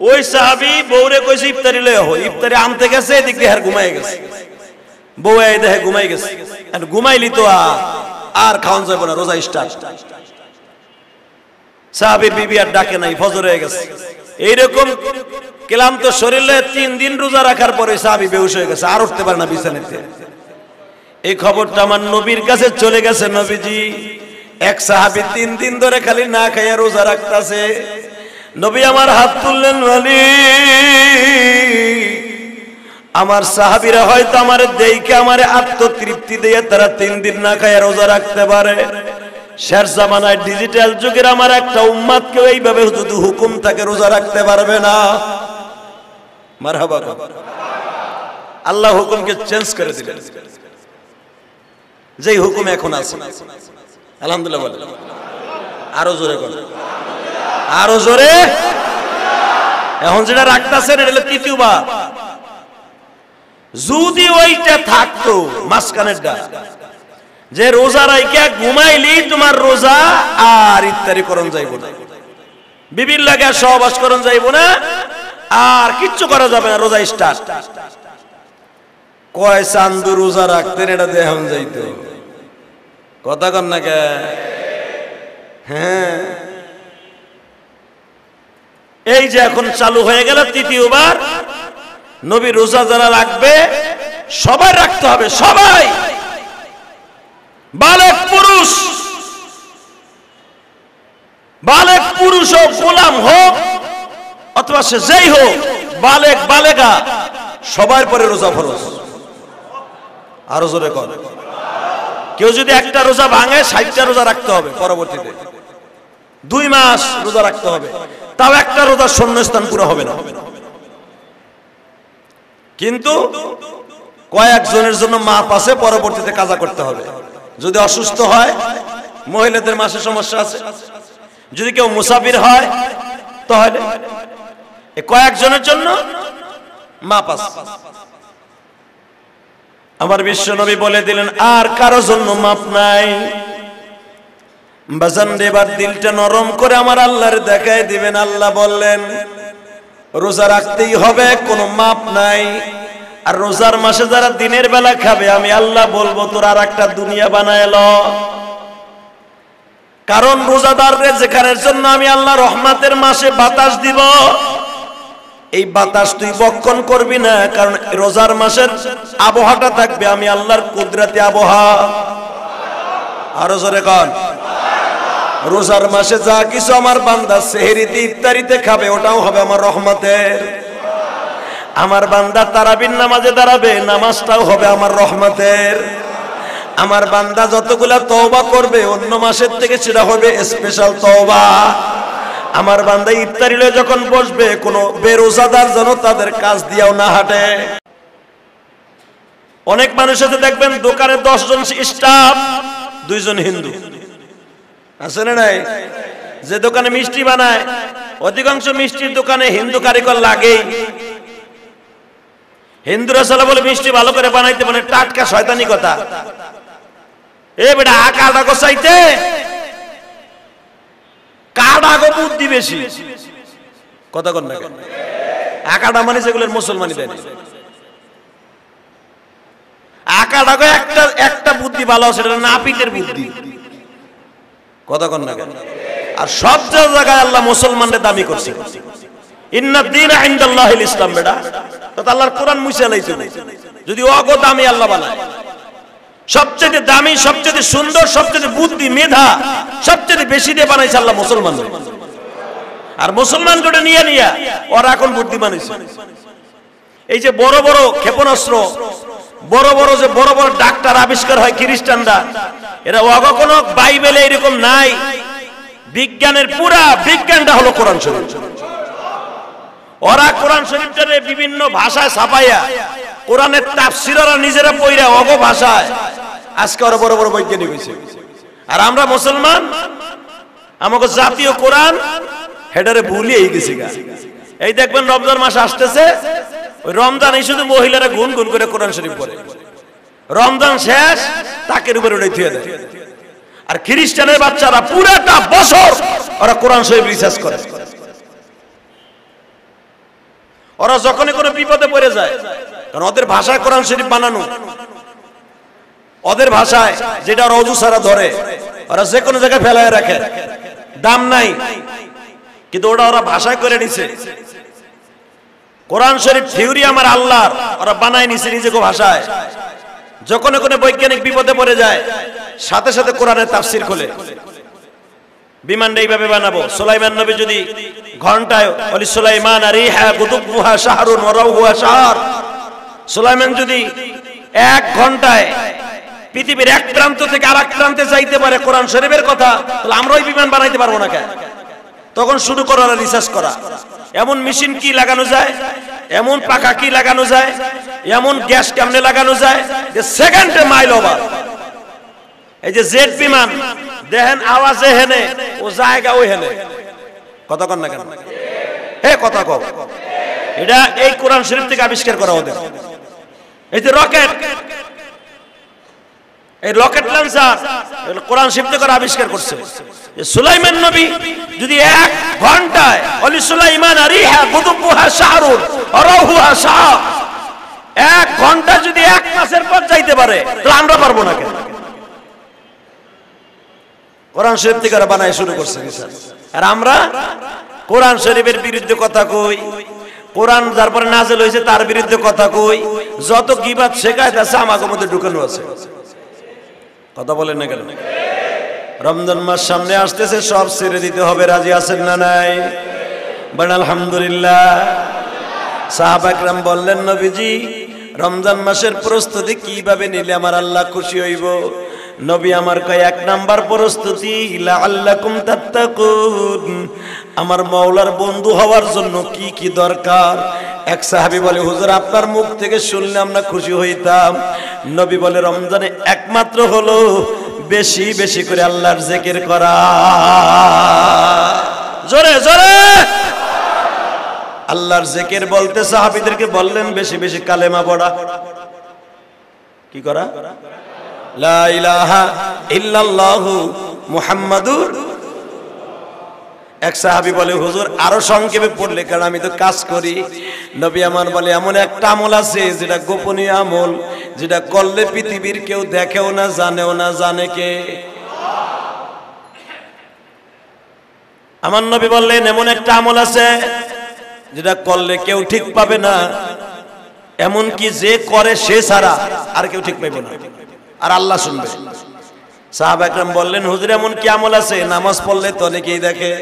ওই সাহাবী বউরে কইছে ইফতারি লয়ে হো, ইফতারি আনতে গেছে, এদিক দিয়ে ঘুমাই গেছে। বউ এই দেখে ঘুমাই গেছে, আর ঘুমাইলি তো আর খাওয়ান যাবে না, রোজা স্টার্ট। সাহাবীর বিবি আর ডাকে নাই, ফজর হয়ে গেছে। এইরকম ক্লান্ত শরীরে 3 দিন রোজা রাখার পরে সাহাবী বেহুশ হয়ে গেছে, আর উঠতে পারে না বিছানাতে। এই খবরটা আমার নবীর কাছে চলে গেছে। নবীজি, এক সাহাবী 3 দিন ধরে খালি না খাইয়া রোজা রাখতাছে। নবী আমার হাত তুললেন, বলি আমার সাহাবীরা হয়তো আমার দেইকে আমার আত্মতৃপ্তি দিয়ে তারা 3 দিন না খাইয়া রোজা রাখতে পারে। শেষ জামানায় ডিজিটাল যুগের আমার একটা উম্মতকে এইভাবে যদি হুকুম থাকে রোজা রাখতে পারবে না। মারহাবা। আল্লাহ হুকুমকে চেঞ্জ করে দিলেন, যেই হুকুম এখন আছে। আলহামদুলিল্লাহ বলেন, আরো জোরে বলেন, আরো জোরে। এখন যেটা রাখতেছেন এটা হলো 3য়বার। যদি ওইটা থাকতো মাঝখানেরটা, যে রোজা রাইকা ঘুমাইলি তোমার রোজা আর ইফতারি করন যাইব না, বিবির লাগে সহবাস করন যাইব না, আর কিচ্ছু করা যাবে না, রোজা স্টার্ট। কয় চান্দু রোজা রাখতেন এটা দেখান যাইতো, কথা কন না কে? হ্যাঁ, এই যে এখন চালু হয়ে গেল তৃতীয়বার, নবী রোজা যারা রাখবে সবাই রাখতে হবে, সবাই, বালেক পুরুষ, বালেক পুরুষ হোক, গোলাম হোক অথবা সে যেই হোক, বালেক বালেগা সবার পরে রোজা ফরজ। আরো জোরে কর। কেউ যদি একটা রোজা ভাঙে 60টা রোজা রাখতে হবে পরবর্তীতে, 2 মাস রোজা রাখতে হবে, তাও একটা রোজার শূন্যস্থান পুরো হবে না। কিন্তু কয়েকজনের জন্য মাপ আছে, পরবর্তীতে কাজা করতে হবে। যদি অসুস্থ হয়, মহিলাদের মাসে সমস্যা আছে, যদি কেউ মুসাফির হয়, তাহলে কয়েকজনের জন্য মাপ আছে। আমার বিশ্ব নবী বলে দিলেন আর কারো জন্য মাপ নাই। বাজান এবার দিলটা নরম করে আমার আল্লাহর দেখায় দিবেন। আল্লাহ বললেন রোজা রাখতেই হবে, কোনো মাপ নাই। আর রোজার মাসে যারা দিনের বেলা খাবে, আমি আল্লাহ বলবো তোর আর একটা দুনিয়া বানায় ল। কারণ রোজাদারদের যেখানের জন্য আমি আল্লাহ রহমতের মাসে বাতাস দিব, এই বাতাস তুই বক্ষণ করবি না, কারণ রোজার মাসের আবহাওয়াটা থাকবে আমি আল্লাহর কুদরতি আবহাওয়া। আরো জোরে কর। রোজার মাসে যা কিছু আমার বান্দা সেহরিতে ইফতারিতে খাবে, ওটাও হবে আমার রহমতের। আমার বান্দা তারাবির নামাজে দাঁড়াবে, নামাজটাও হবে আমার রহমতের। আমার বান্দা যতগুলা তওবা করবে অন্য মাসের থেকে সেটা হবে স্পেশাল তওবা। আমার বান্দা ইফতারি লয়ে যখন বসবে, কোনো বেরোজাদার যেন তাদের কাজ দিয়েও না হাঁটে। অনেক মানুষের দেখবেন দোকানে 10 জন স্টাফ, 2 জন হিন্দু আছে না নাই? যে দোকানে মিষ্টি বানায়, অধিকাংশ মিষ্টির দোকানে হিন্দু কারিগর লাগেই। হিন্দুরা সালা বলে মিষ্টি ভালো করে বানাইতে, মানে টাটকা শয়তানি কথা। এ বেটা আকাটা গোসাইতে কাটা গো বুদ্ধি বেশি, কথা কন না কেন? আকাটা মানে যেগুলোর মুসলমানি দেয়, আকাটা গো একটা বুদ্ধি ভালো, সেটা নাপিতের বুদ্ধি, কথা কন না কেন? আর সব জায়গায় আল্লাহ মুসলমানদের দামি করছে। ইন্নাদ দীনা ইনদাল্লাহিল ইসলাম। বেটা তো আল্লাহর কোরআন মুছে লাইছে, যদি অগো দামি আল্লাহ বানায়। সবচেয়ে দামি, সবচেয়ে সুন্দর, সবচেয়ে বুদ্ধি মেধা সবচেয়ে বেশি দিয়ে বানাইছে আল্লাহ মুসলমান। আর মুসলমান গোটা নিয়ে নিয়ে ওরা এখন বুদ্ধি বানাইছে। এই যে বড় বড় ক্ষেপণাস্ত্র, বড় বড় যে বড় বড় ডাক্তার আবিষ্কার হয় খ্রিস্টানরা, এরা অগো কোনো বাইবেলে এরকম নাই। বিজ্ঞানের পুরা বিজ্ঞানটা হলো কোরআন শরীফ। ওরা কোরআন শরীফটারে বিভিন্ন ভাষায় ছাপাইয়া, কোরআনের তাফসীর ওরা নিজেরা পড়া অগো ভাষায় আজকে ওরা বড় বড় বৈজ্ঞানিক হয়েছে। আর আমরা মুসলমান, আমাকে জাতীয় কোরআন হেডারে ভুলিয়ে গেছি। এই দেখবেন রমজান মাস আসতেছে, ওই রমজানে শুধু মহিলারা গুন গুন করে কোরআন শরীফ পড়ে, রমজান শেষ তাকের উপরে উঠে থুয়ে দেয়। আর খ্রিস্টানের বাচ্চারা পুরাটা বছর ওরা কোরআন শরীফ রিসার্চ করে। ওরা যখনই কোনো বিপদে পড়ে যায়, কারণ ওদের ভাষায় কোরআন শরীফ বানানো, ওদের ভাষায় যেটা ওরা অজু ছাড়া ধরে, ওরা যে কোনো জায়গায় ফেলায় রাখে, দাম নাই, কিন্তু ওটা ওরা ভাষায় করে নিছে। কোরআন শরীফ থিওরি আমার আল্লাহর, ওরা বানায় নিছে নিজেকে ভাষায়। যখন কোনো বৈজ্ঞানিক বিপদে পড়ে যায়, সাথে সাথে কোরআনের তাফসীর খোলে। বিমানটা এইভাবে বানাবো, সুলাইমান নবী যদি ঘন্টায় ওলি সুলাইমান রিহা গুদুবুহা শাহরুন ওয়া রাউহুহা শাহর, সুলাইমান যদি 1 ঘন্টায় পৃথিবীর এক প্রান্ত থেকে আরেক প্রান্তে যাইতে পারে কোরআন শরীফের কথা, তাহলে আমরা ওই বিমান বানাইতে পারবো না কেন? তখন শুরু করা রিসার্চ করা, এমন মেশিন কি লাগানো যায়, এমন পাখা কি লাগানো যায়, এমন গ্যাস কেমনে লাগানো যায় যে সেকেন্ডে মাইল ওভার। এই যে জেট বিমান দেখেন আওয়াজে হেনে, ও জায়গা ওই হেনে, কথা কন না কেন? হে কথা কও। এটা এই কোরআন শরীফ থেকে আবিষ্কার করা ওদের। এই যে রকেট, এই রকেট লঞ্চার কোরআন শরীফ থেকে আবিষ্কার করছে। সুলাইমান নবী যদি 1 ঘন্টায় ওলি সুলাইমান রিহা গুদুবুহা শাহরুন ওয়া রাউহুহা শাহর, 1 ঘন্টা যদি 1 মাসের পর যাইতে পারে তাহলে আমরা পারবো না কেন? কোরআন শরীফ থেকে বানায় শুরু করছে আর আমরা কোরআন শরীফের বিরুদ্ধে কথা কই, কোরআন তারপরে নাযিল হয়েছে তার বিরুদ্ধে কথা কই, যত গীবাত শেখায়ত আছে আমাদের মধ্যে ঢুকানো আছে। কথা বলেন না কেন? রমজান মাস সামনে আসতেছে, সব ছেড়ে দিতে হবে, রাজি আছেন না নাই? বলেন আলহামদুলিল্লাহ। সাহাবা একরাম বললেন, নবীজি রমজান মাসের প্রস্তুতি কিভাবে নিলে আমার আল্লাহ খুশি হইব? নবী আমার কয় 1 নাম্বার প্রস্তুতি লাআল্লাকুম তাত্তাকুন, আমার মাওলার বন্ধু হওয়ার জন্য কি কি দরকার? এক সাহাবী বলে, হুজুর আপনার মুখ থেকে শুনলে আমরা খুশি হইতাম। নবী বলে, রমজানে একমাত্র হলো বেশি বেশি করে আল্লাহর জিকির করা। জোরে জোরে আল্লাহর জিকির বলতে সাহাবীদেরকে বললেন বেশি বেশি কালেমা পড়া। কি করা? লা ইলাহা ইল্লাল্লাহু মুহাম্মাদুর। এক সাহাবী বলে, হুজুর আরো সংক্ষেপে পড়লে, কারণ আমি তো কাজ করি। নবী আমার বলে, এমন একটা আমল আছে যেটা গোপনীয় আমল, যেটা করলে পৃথিবীর কেউ দেখেও না, জানেও না, জানে কে? আমার নবী বললেন, এমন একটা আমল আছে যেটা করলে কেউ ঠিক পাবে না, এমন কি যে করে সে ছাড়া আর কেউ ঠিক পাইবে না, আর আল্লাহ শুনবে। সাহাবা একরাম বললেন, হুজুর এমন কি আমল আছে? নামাজ পড়লে তো অনেকেই দেখে,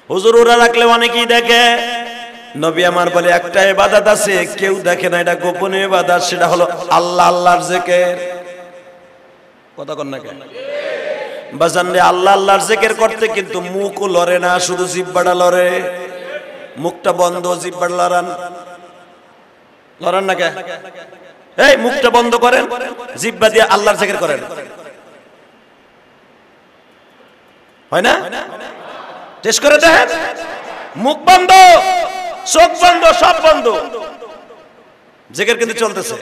হুজুর ওরা রাখলে অনেকেই দেখে। নবী আমার বলে, একটা ইবাদত আছে কেউ দেখে না, এটা গোপনীয় ইবাদত, সেটা হলো আল্লাহ আল্লাহর জিকির। কথা কন না কেন? বাজান রে, আল্লাহ আল্লাহর জিকির করতে কিন্তু মুখও লড়ে না, শুধু জিহ্বাটা লড়ে। মুখটা বন্ধ, জিহ্বাটা লড়ান, লড়ান না কে? এই মুখটা বন্ধ করেন, জিহ্বা দিয়ে আল্লাহর জিকির করেন, হয় না? টেস্ট করে দেখেন। মুখ বন্ধ, চোখ বন্ধ, সব বন্ধ, জিকির কিন্তু চলতেছে,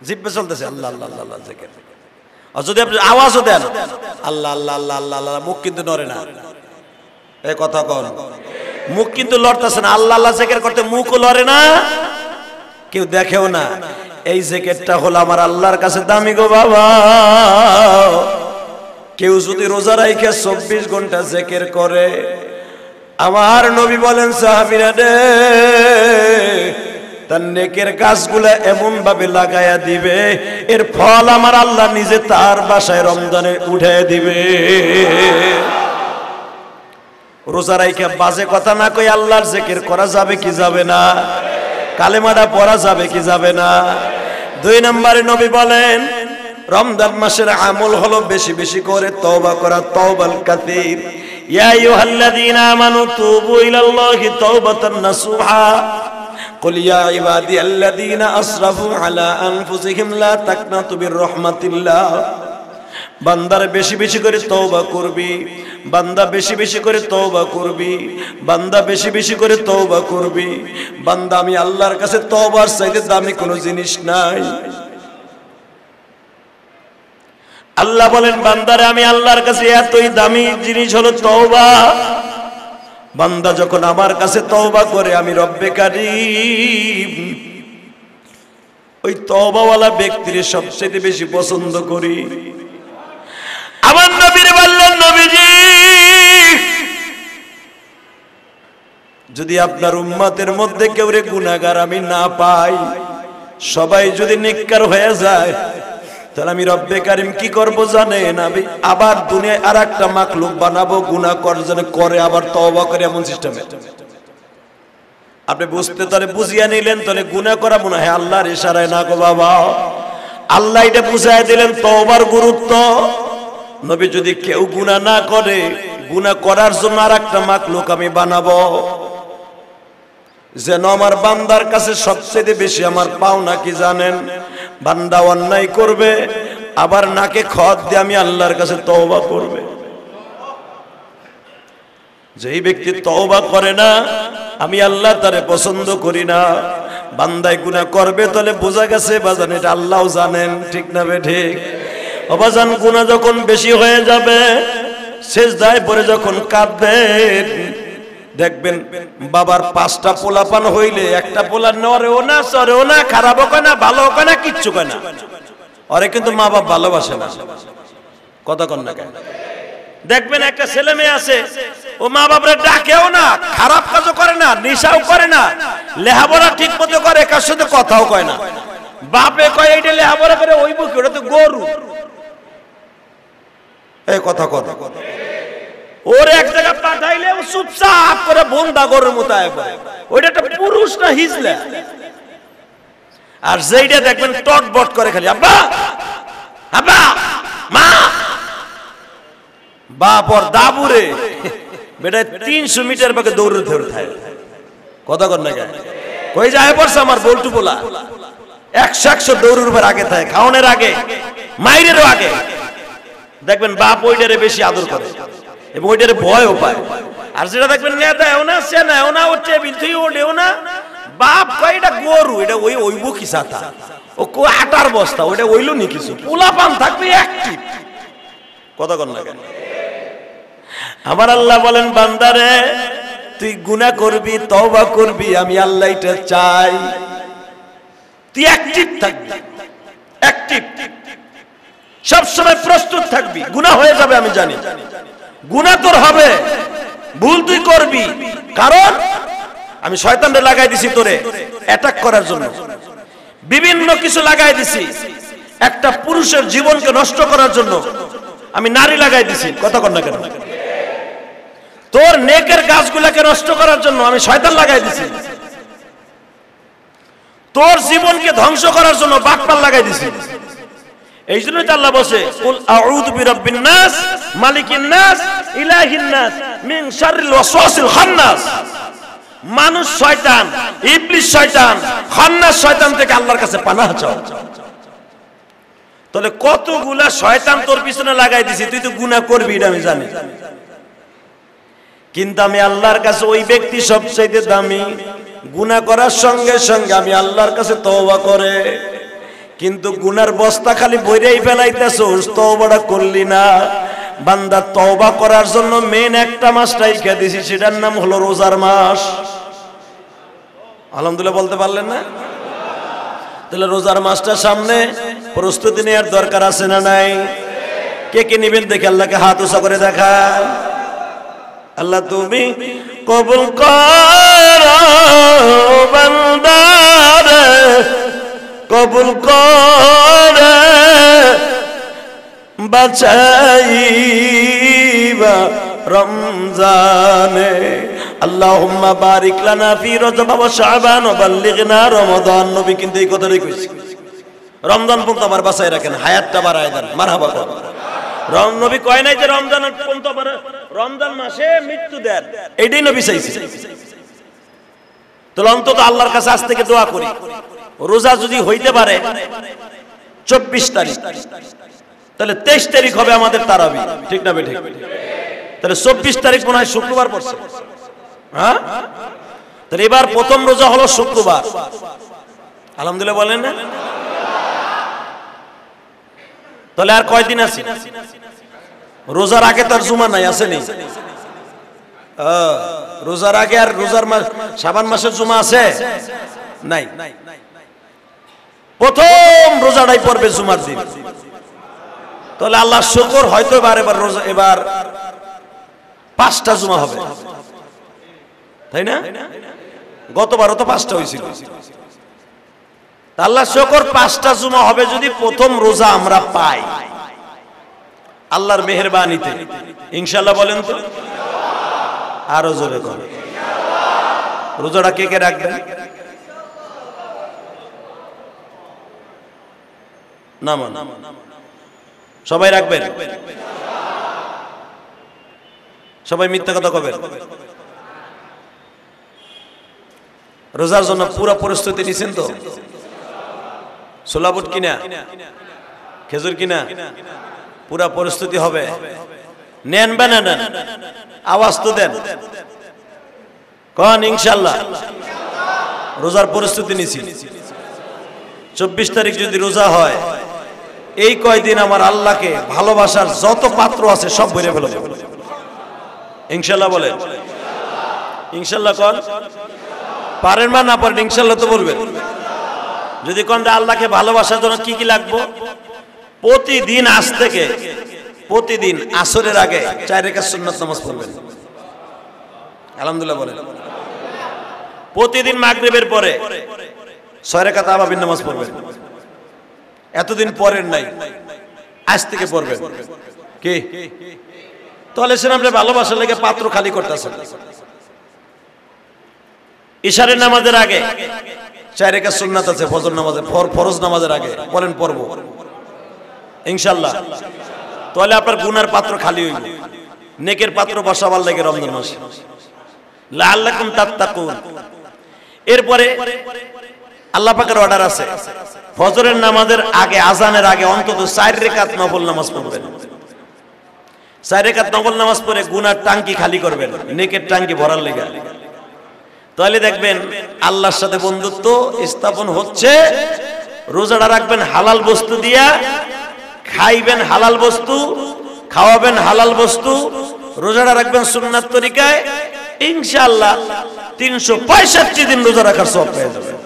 জিহ্বা চলতেছে আল্লাহ আল্লাহ আল্লাহ জিকির। আর যদি আপনি আওয়াজও দেন আল্লাহ আল্লাহ আল্লাহ আল্লাহ আল্লাহ, মুখ কিন্তু নড়ে না। এই কথা কন, মুখ কিন্তু লড়তেছে না। আল্লাহ আল্লাহ জিকির করতে মুখও লড়ে না, কেউ দেখেও না। এই জিকিরটা হলো আমার আল্লাহর কাছে দামি গো বাবা। কেউ যদি রোজা রাখে 24 ঘন্টা জিকির করে, আমার নবী বলেন, সাহাবীরা রে, তার নেকের গাছগুলা এমন ভাবে লাগায়া দিবে, এর ফল আমার আল্লাহ নিজে তার বাসায় রমজানে উঠায় দিবে। রোজা রাখে বাজে কথা না কই আল্লাহর জিকির করা যাবে কি যাবে না? কালেমাটা পড়া যাবে কি যাবে না? 2 নম্বরে নবী বলেন, রমজান মাসের আমল হলো বেশি বেশি করে তওবা করা, তাওবাল কাসীর। ইয়া আইয়ুহাল্লাযীনা আমানু তুবু ইলাল্লাহি তাওবাতান নাসুহা, কুল ইয়া ইবাদিয়াল্লাযীনা আসরাফু আলা আনফুসিহিম লা তাকনাতু মির রাহমাতিল্লাহ। বান্দার বেশি বেশি করে তওবা করবি, বান্দা বেশি বেশি করে তওবা করবি, বান্দা বেশি বেশি করে তওবা করবি। বান্দা, আমি আল্লাহর কাছে তওবার চাইতে দামি কোনো জিনিস নাই। আল্লাহ বলেন, বান্দারে আমি আল্লাহর কাছে এতই দামি জিনিস হলো তওবা। বান্দা যখন আমার কাছে তওবা করে, আমি রব্বে কারীম ওই তওবাওয়ালা ব্যক্তির সবচেয়ে বেশি পছন্দ করি। আমার নবীর বললেন, নবীজি যদি আপনার উম্মতের মধ্যে কেউ রে গুনাহগার আমি না পাই, সবাই যদি নেককার হয়ে যায়, তাহলে আমি রব্বে কারীম কি করব জানেন? আমি আবার দুনিয়ায় আর একটা মাখলুক বানাবো, গুনাহ করে আবার তওবা করে, এমন সিস্টেমে। আপনি বুঝতে তাহলে বুঝিয়া নিলেন, তাহলে গুনাহ করা মনে হয় আল্লাহর ইশারায় না গো বাবা। আল্লাহ এটা বুঝাই দিলেন তওবার গুরুত্ব। নবী যদি কেউ গুনাহ না করে, গুনাহ করার জন্য আর একটা মাখলুক আমি বানাবো, যেন আমার বান্দার কাছে সবচেয়ে বেশি আমার পাওনা কি জানেন? বান্দা অন্যায় করবে, আবার নাকে খত দিয়ে আমি আল্লাহর কাছে তওবা করবে। যেই ব্যক্তি তওবা করে না, আমি আল্লাহ তারে পছন্দ করি না। বান্দায় গুনাহ করবে, তাহলে বোঝা গেছে বাজান এটা আল্লাহও জানেন, ঠিক না বে ঠিক? অবাজান গুনাহ যখন বেশি হয়ে যাবে, সেজদায় পড়ে যখন কাঁদবেন, দেখবেন বাবার 5টা পোলাপান হইলে একটা পোলা নরেও না চরেও না খারাপও কয় না ভালো কয় না কিচ্ছু কয় না, ওরে কিন্তু মা বাপ ভালোবাসে না। কথা কন না কেন? দেখবেন একটা ছেলে মেয়ে আছে, ও মা বাপরে ডাকেও না, খারাপ কাজও করে না, নেশাও করে না, লেহাপড়া ঠিক মতো করে, কার সাথে কথাও কয় না। বাপে কয় এইটা লেহাপড়া করে ওই বুকে, ওটা তো গরু। এই কথা কথা কথা ওর এক জায়গা পাঠাইলে ও চুপচাপ করে বন্ধা গরুর মতো আয় পড়ে। ওইটা একটা পুরুষ না হিজলা। আর যেইটা দেখবেন টট বট করে খালি আব্বা আব্বা মা, বাপ ওর দাবুরে বেটা 300 মিটার বাকে দৌড়ে ধরে থাকে। কথা কর না কেন? কই যায় পড়ছে আমার বল্টু পোলা 100 দৌড়ের উপর আগে থাকে, খাওয়ানোর আগে মাইরেরও আগে। দেখবেন বাপ ওইটারে বেশি আদর করে এবং ওইটারে ভয়ও পায়। আর যেটা দেখবেন নেতাও না, সে নাও না, ও টেবিল তুই ওঠেও না, বাপ কয় এটা গরু, এটা ওই ওইব কি সাথা, ও কো আটার বস্তা, ওইটা ওইলো নি কিছু, পোলা পান থাকবে অ্যাক্টিভ। কথা কর না কেন? আমার আল্লাহ বলেন বান্দারে তুই গুনাহ করবি, তওবা করবি, আমি আল্লাহ এটা চাই তুই অ্যাক্টিভ থাকবি, অ্যাক্টিভ সব সময় প্রস্তুত থাকবি। গুনাহ হয়ে যাবে আমি জানি, গুনাহ তোর হবে, ভুল তুই করবি, কারণ আমি শয়তানরে লাগাই দিছি তোরে অ্যাটাক করার জন্য, বিভিন্ন কিছু লাগাই দিছি একটা পুরুষের জীবনকে নষ্ট করার জন্য, আমি নারী লাগাই দিছি। কথা কর না কেন? তোর নেকের গাছগুলাকে নষ্ট করার জন্য আমি শয়তান লাগাই দিছি, তোর জীবনকে ধ্বংস করার জন্য বাটপাল লাগাই দিছি। এই জন্যই তো আল্লাহ বসে কুল আউযু বিরাব্বিন নাস মালিকিন নাস ইলাহিন নাস মিন শাররিল ওয়াসওয়াসিল খান্নাস। মানুষ শয়তান, ইবলিস শয়তান, খান্নাস শয়তান থেকে আল্লাহর কাছে পানাহ চাও। তাহলে কতগুলা শয়তান তোর পিছনে লাগাই দিছি, তুই তো গুনাহ করবি এটা আমি জানি, কিন্তু আমি আল্লাহর কাছে ওই ব্যক্তি সবচেয়ে দামি, গুনাহ করার সঙ্গে সঙ্গে আমি আল্লাহর কাছে তওবা করে, কিন্তু গুনার বস্তা খালি বইরেই ফেলাইতেছস, তওবাটা করলি না। বান্দা তওবা করার জন্য মেন একটা মাস রাইখা দিছি, সেটার নাম হলো রোজার মাস। আলহামদুলিল্লাহ বলতে পারলেন না? তাহলে রোজার মাসটা সামনে, প্রস্তুতি নেওয়ার দরকার আছে না নাই? কে কে নেবেন দেখে আল্লাহকে হাত উঁচা করে দেখান। আল্লাহ তুমি কবুল করো বান্দারে, কবুল করে বাঁচাইবা রমজানে। আল্লাহুম্মা বারিক লানা ফি রজব ওয়া শাবান ওয়া বাল্লিগনা রমাদান। নবী কিন্তু এই কথাই কইছে, রমজান পর্যন্ত আমার বাঁচাই রাখেন, হায়াতটা বাড়ায় দেন। মারহাবা কর। নবী কয় নাই যে রমজান পর্যন্ত আমার, রমজান মাসে মৃত্যু দেন, এইটাই নবী চাইছে। তাহলে অন্তত আল্লাহর কাছে আজ থেকে দোয়া করি, রোজা যদি হইতে পারে 24 তারিখ, তাহলে 23 তারিখ হবে আমাদের তারাবি, ঠিক না বেঠিক? তাহলে 24 তারিখ মনে হয় শুক্রবার পড়ছে, হ্যাঁ? তাহলে এবার প্রথম রোজা হলো শুক্রবার। আলহামদুলিল্লাহ বলেন না? তাহলে আর কয়দিন আছে? রোজার আগে তার জুমা নাই, আছে নেই? রোজার আগে আর রোজার মাস শাবান মাসের জুমা আছে নাই? প্রথম রোজাটাই পড়বে জুমার দিন। তাহলে আল্লাহ শুকর, হয়তো এবার রোজা, এবার 5টা জুমা হবে, তাই না? গতবারও তো 5টা হয়েছিল। আল্লাহ শুকর 5টা জুমা হবে যদি প্রথম রোজা আমরা পাই আল্লাহর মেহেরবানিতে, ইনশাআল্লাহ বলেন তো? আরো জোরে করেন। রোজাটা কে কে রাখবেন? না সবাই রাখবেন? সবাই মিথ্যা কথা কবেন? রোজার জন্য পুরো প্রস্তুতি নিছেন তো? সোলাবুট কিনা, খেজুর কিনা, পুরা প্রস্তুতি হবে। নেন বা না নেন? আওয়াজ তো দেন, কন ইনশাআল্লাহ। রোজার প্রস্তুতি নিছি। 24 তারিখ যদি রোজা হয়, এই কয়দিন আমার আল্লাহকে ভালোবাসার যত পাত্র আছে সব ভরে ফেলব ইনশাআল্লাহ বলেন। ইনশাল্লাহ কোন পারেন বা না পারেন ইনশাল্লাহ তো বলবেন। যদি কোন আল্লাহকে ভালোবাসার জন্য কি কি লাগবে, প্রতিদিন আজ থেকে প্রতিদিন আসরের আগে 4 রাকাত সুন্নাত নামাজ পড়বেন। আলহামদুলিল্লাহ বলেন। প্রতিদিন মাগরিবের পরে 6 রাকাত আওয়াবিন নামাজ পড়বেন। এতদিন পড়েন নাই, আজ থেকে পড়বেন। কি তাহলে সে আপনি ভালোবাসার লেগে পাত্র খালি করতেছেন। ইশারের নামাজের আগে 4 রাকাত সুন্নাত আছে, ফজর নামাজে ফরজ নামাজের আগে বলেন পড়ব ইনশাআল্লাহ। তাহলে আপনার গুনার পাত্র খালি হইল, নেকের পাত্র বসাবার লাগে রমজান মাসে। লাআল্লাকুম তাত্তাকুন। এরপরে আল্লাহ পাকের অর্ডার আছে, ফজরের নামাজের আগে আজানের আগে অন্তত 4 রাকাত নফল নামাজ পড়বেন। 4 রাকাত নফল নামাজ পড়ে গুনার টাঙ্কি খালি করবেন, নেকের টাঙ্কি ভরার লেগে। তাহলে দেখবেন আল্লাহর সাথে বন্ধুত্ব স্থাপন হচ্ছে। রোজাটা রাখবেন হালাল বস্তু দিয়া, খাইবেন হালাল বস্তু, খাওয়াবেন হালাল বস্তু, রোজাটা রাখবেন সুন্নাত তরিকায়, ইনশাআল্লাহ 365 দিন রোজা রাখার সওয়াব পেয়ে যাবেন।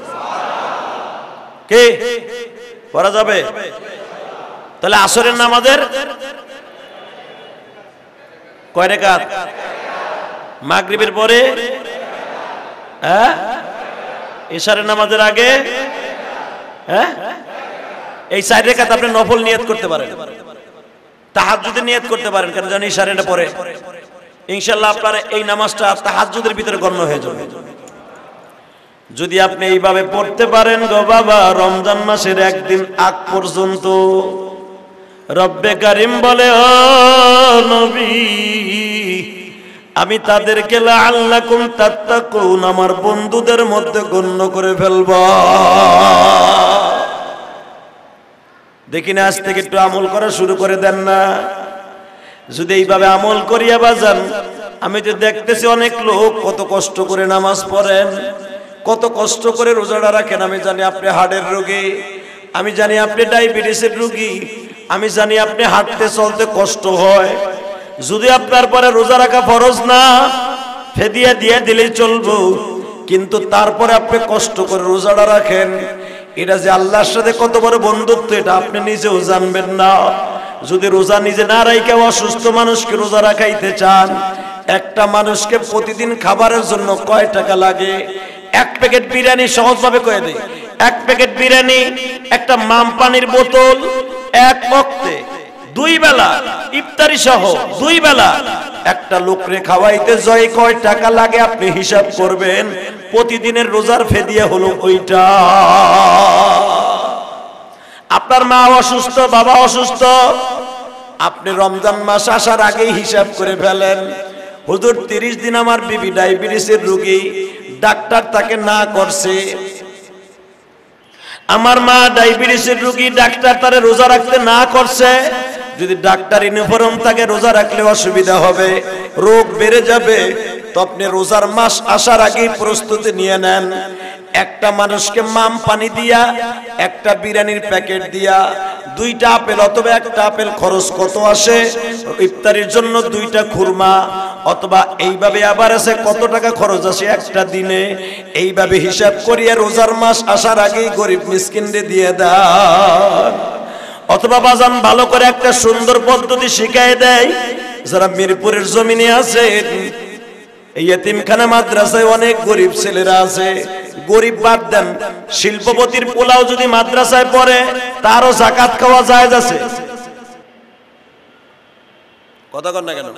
কে করা যাবে? তাহলে আসরের নামাজের কয় রাকাত? মাগরিবের পরে, হ্যাঁ, ইশারের নামাজের আগে, হ্যাঁ, এই 4 রাকাত আপনি নফল নিয়ত করতে পারেন, তাহাজ্জুদের নিয়ত করতে পারেন। কারণ জানি ইশারের পরে ইনশাআল্লাহ আপনার এই নামাজটা তাহাজ্জুদের ভিতরে গণ্য হয়ে যাবে। যদি আপনি এইভাবে পড়তে পারেন গো বাবা, রমজান মাসের একদিন আগ পর্যন্ত রব্বে কারিম বলে, ও নবী আমি তাদেরকে লাআল্লাকুম তাত্তাকুন আমার বন্ধুদের মধ্যে গণ্য করে ফেলব। দেখি না আজ থেকে একটু আমল করা শুরু করে দেন না। যদি এইভাবে আমল করিয়া বাজান, আমি যে দেখতেছি অনেক লোক কত কষ্ট করে নামাজ পড়েন, কত কষ্ট করে রোজাটা রাখেন। আমি জানি আপনি হার্টের রোগী, আমি জানি আপনি ডায়াবেটিসের রোগী, আমি জানি আপনি হাঁটতে চলতে কষ্ট হয়। যদি আপনার পরে রোজা রাখা ফরজ না, ফেদিয়া দিয়ে দিলেই চলবো, কিন্তু তারপরে আপনি কষ্ট করে রোজাটা রাখেন, এটা যে আল্লাহর সাথে কত বড় বন্ধুত্ব এটা আপনি নিজেও জানবেন না। যদি রোজা নিজে না রাখে অসুস্থ মানুষকে রোজা রাখাইতে চান, একটা মানুষকে প্রতিদিন খাবারের জন্য কয় টাকা লাগে? 1 প্যাকেট বিরিয়ানি, সহজভাবে কয়ে দেই, 1 প্যাকেট বিরিয়ানি, একটা মাম পানির বোতল, এক ওয়াক্তে 2 বেলা ইফতারি সহ 2 বেলা একটা লোকরে খাওয়াইতে যায় কয় টাকা লাগে আপনি হিসাব করবেন। প্রতিদিনের রোজার ফেদিয়া হলো ওইটা। আপনার মা অসুস্থ, বাবা অসুস্থ, আপনি রমজান মাস আসার আগেই হিসাব করে ফেলেন, হুজুর 30 দিন আমার বিবি ডায়াবেটিসের রোগী, ডাক্তার তাকে না করছে। আমার মা ডায়াবেটিসের রোগী, ডাক্তার তারে রোজা রাখতে না করছে। যদি ডাক্তার ইউনিফর্ম থাকে রোজা রাখলে অসুবিধা হবে, রোগ বেড়ে যাবে। তো আপনি রোজার মাস আসার আগেই প্রস্তুতি নিয়ে নেন। একটা মানুষকে মাম পানি দিয়া, একটা বিরিয়ানির প্যাকেট দিয়া, 2টা আপেল অথবা একটা আপেল খরচ কত আসে? ইফতারির জন্য 2টা খুরমা, অথবা এইভাবে আবার আছে কত টাকা খরচ আসে একটা দিনে। এইভাবে হিসাব করিয়া রোজার মাস আসার আগেই গরিব মিসকিনরে দিয়ে দেন। অথবা বাজান ভালো করে একটা সুন্দর পদ্ধতি শিখায় দেয়, যারা মিরপুরের জমিনে আছে, এই এতিমখানা মাদ্রাসায় অনেক গরিব ছেলেরা আছে। গরিব বাদ দেন, শিল্পপতির পোলাও যদি মাদ্রাসায় পড়ে তারও যাকাত খাওয়া জায়েজ আছে। কথা কন না কেন?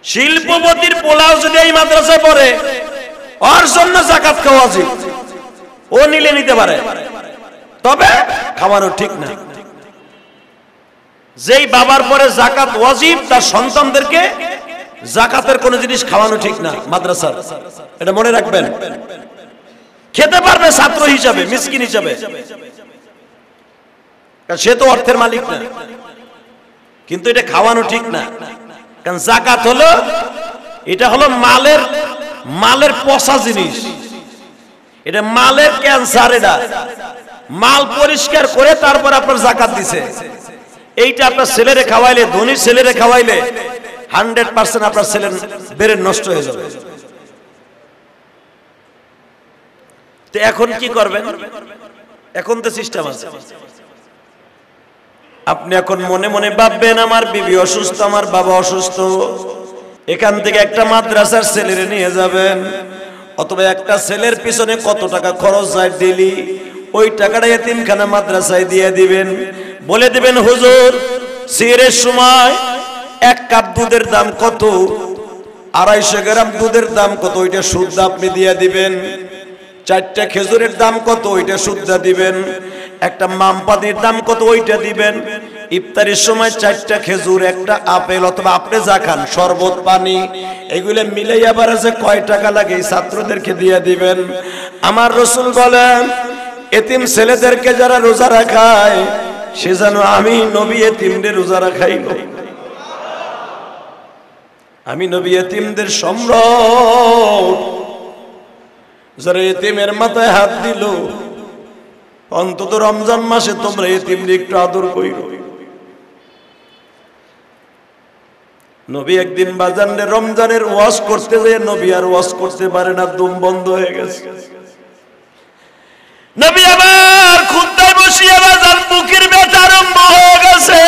শিল্পপতির পোলাও যদি এই মাদ্রাসায় পড়ে ওর জন্য যাকাত খাওয়া উচিত, ও নিলে নিতে পারে, তবে খাওয়ানো ঠিক না। যেই বাবার পরে যাকাত ওয়াজিব, তার সন্তানদেরকে যাকাতের কোন জিনিস খাওয়ানো ঠিক না মাদ্রাসার, এটা মনে রাখবেন। খেতে পারবে ছাত্র হিসাবে, মিসকিন হিসাবে, সে তো অর্থের মালিক না, কিন্তু এটা খাওয়ানো ঠিক না। কারণ যাকাত হলো, এটা হলো মালের পচা জিনিস, এটা মালের ক্যান্সার। এটা মাল পরিষ্কার করে তারপর আপনার যাকাত দিছে। এইটা আপনার ছেলেরে খাওয়াইলে, ধনী ছেলেরে খাওয়াইলে 100% আপনার ছেলের ব্রেন নষ্ট হয়ে যাবে। তো এখন কি করবেন? এখন তো সিস্টেম আছে, আপনি এখন মনে মনে ভাববেন আমার বিবি অসুস্থ, আমার বাবা অসুস্থ, এখান থেকে একটা মাদ্রাসার ছেলেরে নিয়ে যাবেন, অথবা একটা ছেলের পিছনে কত টাকা খরচ হয় ডেইলি, ওই টাকাটা এতিমখানা মাদ্রাসায় দিয়ে দিবেন। বলে দিবেন হুজুর সিহরের সময় 1 কাপ দুধের দাম কত, 250 গ্রাম দুধের দাম কত, ওইটা শুদ্ধ আপনি দিয়ে দিবেন। 4টা খেজুরের দাম কত, ওইটা শুদ্ধ দিবেন। একটা মামপাতির দাম কত, ওইটা দিবেন। ইফতারের সময় 4টা খেজুর, একটা আপেল, অথবা আপনি যা খান শরবত, পানি, এগুলো মিলে আবার আছে কয় টাকা লাগে এই ছাত্রদেরকে দিয়ে দিবেন। আমার রাসূল বলেন এতিম ছেলেদেরকে যারা রোজা রাখায় সে যেন আমি নবী এতিমদের রোজা রাখাইল। আমি নবী এতিমদের সম্রাট, যারা এতিমের মাথায় হাত দিল, অন্তত রমজান মাসে তোমরা এতিমদের একটু আদর কইরো। নবী একদিন বাজারে রমজানের ওয়াজ করতে যেয়ে নবী আর ওয়াজ করতে পারে না, দম বন্ধ হয়ে গেছে। নবী আবার খুতবায় বসিয়ে বাজার বুকের ব্যথা আরম্ভ হয়ে গেছে।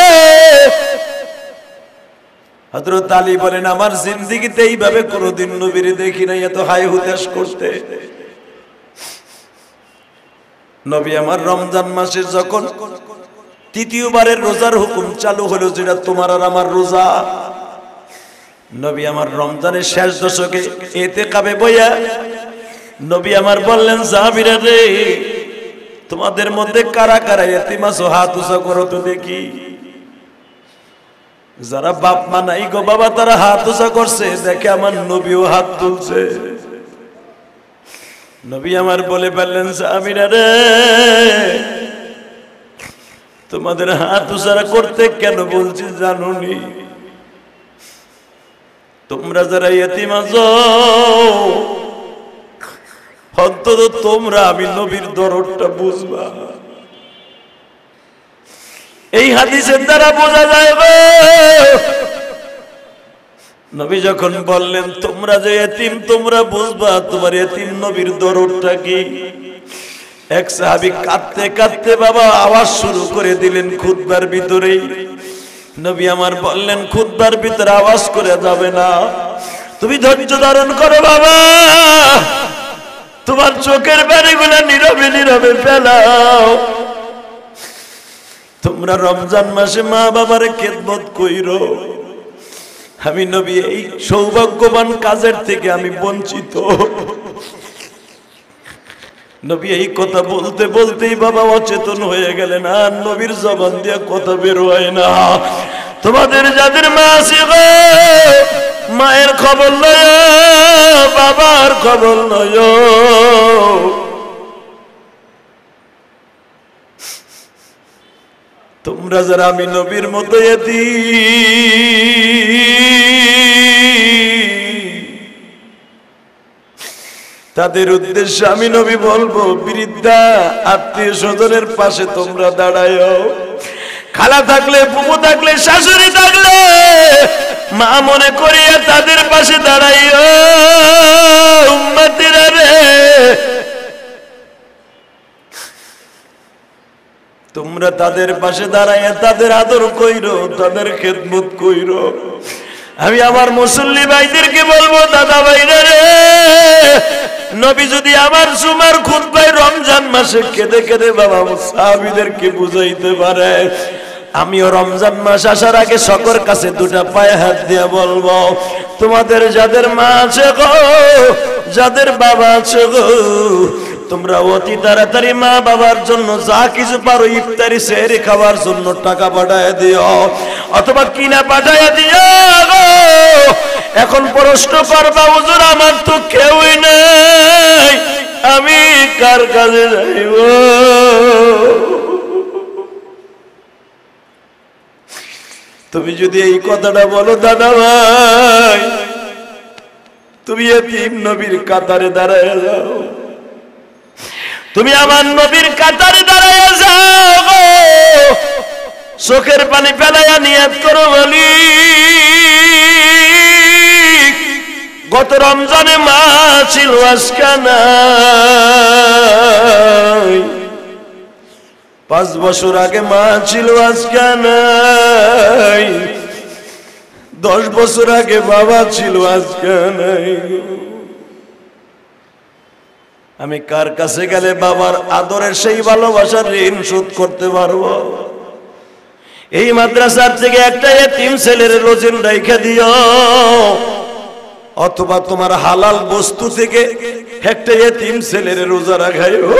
হযরত আলী বলেন আমার জিন্দেগিতে এইভাবে কোনোদিন নবীরে দেখি নাই এত হাই হুতাশ করতে। নবী আমার রমজান মাসে যখন তৃতীয়বারের রোজার হুকুম চালু হলো, যেটা তোমার আর আমার রোজা, নবী আমার রমজানের শেষ দশকে ইতিকাফে বইয়া নবী আমার বললেন সাহাবীরা রে, তোমাদের মধ্যে কারা কারা এতিম আছো হাত উঁচা করো তো দেখি। যারা বাপ মা নাই গো বাবা তারা হাত উঁচা করছে, দেখে আমার নবীও হাত তুলছে। নবী আমার বলে ফেললেন সাহাবীরা রে, তোমাদের হাত উঁচা করতে কেন বলছি জানোনি? তোমরা যারা ইতিম আছো অন্তত তোমরা আমি নবীর দরদটা বুঝবা। এই হাদিসের দ্বারা বোঝা যায় গো, নবী যখন বললেন তোমরা যে ইতিম তোমরা বুঝবা তোমার ইতিম নবীর দরদটা কি। এক সাহাবী কাঁদতে কাঁদতে বাবা আওয়াজ শুরু করে দিলেন খুতবার ভিতরেই। নবী আমার বললেন খুতবার ভিতরে আওয়াজ করে যাবে না, তুমি ধৈর্য ধারণ করো বাবা, তোমার চোখের পানিগুলো নীরবে নীরবে ফেলাও। তোমরা রমজান মাসে মা বাবার খেদমত কইরো। আমি নবী এই সৌভাগ্যবান কাজের থেকে আমি বঞ্চিত। নবী এই কথা বলতে বলতেই বাবা অচেতন হয়ে গেলেন, আর নবীর জবান দিয়ে কথা বের হয় না। তোমাদের যাদের মা আছে গো, মায়ের খবর লয়, বাবার খবর লয়। তোমরা যারা আমি নবীর মতো তাদের উদ্দেশ্যে আমি নবী বলবো, বৃদ্ধা আত্মীয় স্বজনের পাশে তোমরা দাঁড়ায়ও। খালা থাকলে, ফুফু থাকলে, শাশুড়ি থাকলে মা মনে করিয়া তাদের পাশে দাঁড়াইও। উম্মতিরা রে, তোমরা তাদের পাশে দাঁড়াইয়া তাদের আদর কইরো, তাদের খেদমত কইরো। আমি আমার মুসল্লি ভাইদেরকে বলবো, দাদা ভাইরা রে, নবী যদি আমার জুমার খুতবায় রমজান মাসে কেঁদে কেঁদে বাবা সাহাবীদেরকে বুঝাইতে পারে, আমিও রমজান মাস আসার আগে সকর কাছে দুটা পায়ে হাত দিয়ে বলবো, তোমাদের যাদের মা আছে গো, যাদের বাবা আছে গো, তোমরা অতি তাড়াতাড়ি মা বাবার জন্য যা কিছু পারো ইফতারি সেহরি খাওয়ার জন্য টাকা পাঠায় দিও, অথবা কিনা পাঠায় দিও গো। এখন প্রশ্ন করবা, হুজুর আমার তো কেউই নেই, আমি কার কাছে যাইব? তুমি যদি এই কথাটা বলো দাদা ভাই, তুমি এতিম নবীর কাতারে দাঁড়ায় যাও, তুমি আমার নবীর কাতারে দাঁড়ায় যাও গো। চোখের পানি ফেলাইয়া নিয়ত করো বলি, গত রমজানে মা ছিল আজকে নাই, 5 বছর আগে মা ছিল আজকে নাই, 10 বছর আগে বাবা ছিল আজকে নাই। আমি কার কাছে গেলে বাবার আদরের সেই ভালোবাসার ঋণ শোধ করতে পারবো? এই মাদ্রাসার থেকে একটা এতিম ছেলের রোজিন রাইখা দিও, অথবা তোমার হালাল বস্তু থেকে একটা এতিম ছেলের রোজা রাখাইও।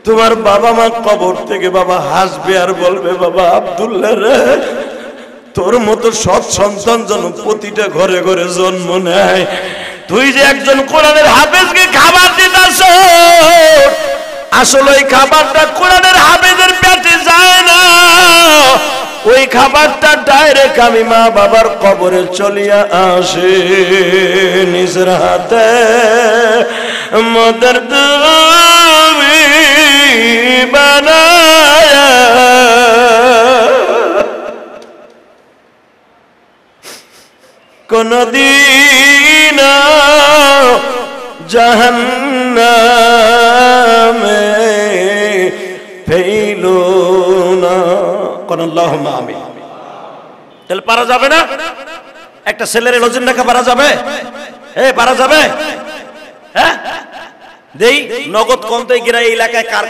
তোমার বাবা মা কবর থেকে বাবা হাসবে আর বলবে, বাবা আব্দুল্লাহ রে, তোর মতো সৎ সন্তান যেন প্রতিটা ঘরে ঘরে জন্ম নেয়। তুই যে একজন কোরআনের হাফেজকে খাবার দিতাস, আসলে ওই খাবারটা কোরআনের হাফেজের পেটে যায় না, ওই খাবারটা ডাইরেক্ট আমি মা বাবার কবরে চলিয়া আসে। নিজের হাতে মদের তুমি বানায় কোনদিন জাহান্নামে ফেইলো না। কোন আল্লাহুম্মা আমিন। তাহলে পারা যাবে না? একটা ছেলের রোজিন রাখা পারা যাবে? পারা যাবে? হ্যাঁ, দেই নগদ কমতে গিরা এই এলাকায় কার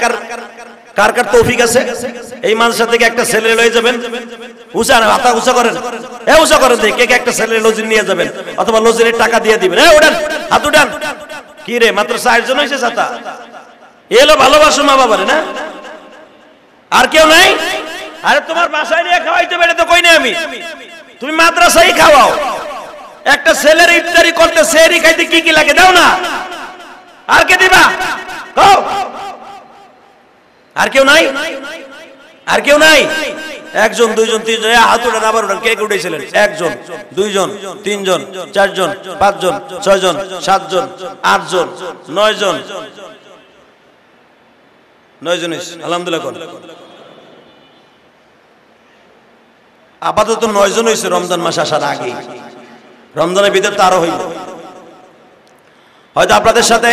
কার তৌফিক আছে? এই মাদ্রাসা থেকে একটা ছেলে লয়ে যাবেন, উঁচা না হাতা উঁচা করেন, উঁচা করেন, দেই কে একটা ছেলের লজিন নিয়ে যাবেন, অথবা লজিনের টাকা দিয়ে দিবেন। উঠান, হাত উঠান। কি রে, মাত্র 60 জন হয়েছে ছাতা? এলো ভালোবাসো মা বাবারে না? আর কেউ নাই? আরে তোমার বাসায় নিয়ে খাওয়াইতে পারে তো কই না আমি, তুমি মাদ্রাসায় খাওয়াও। একটা ছেলের ইফতারি করতে সেহরি খাইতে কি কি লাগে দাও না। আর কে দিবা? আর কেউ নাই? আর কেউ নাই? 1 জন 2 জন 3 জন, হাত উঠান, আবার উঠান। কে কে উঠেছিলেন? 1 জন 2 জন 3 জন 4 জন 5 জন 6 জন 7 জন 8 জন 9 জন 9 জন। আলহামদুলিল্লাহ। কোন আপাতত 9 জন হয়েছে রমজান মাস আসার আগে। রমজানের ভিতর তো আরো হইল। হয়তো আপনাদের সাথে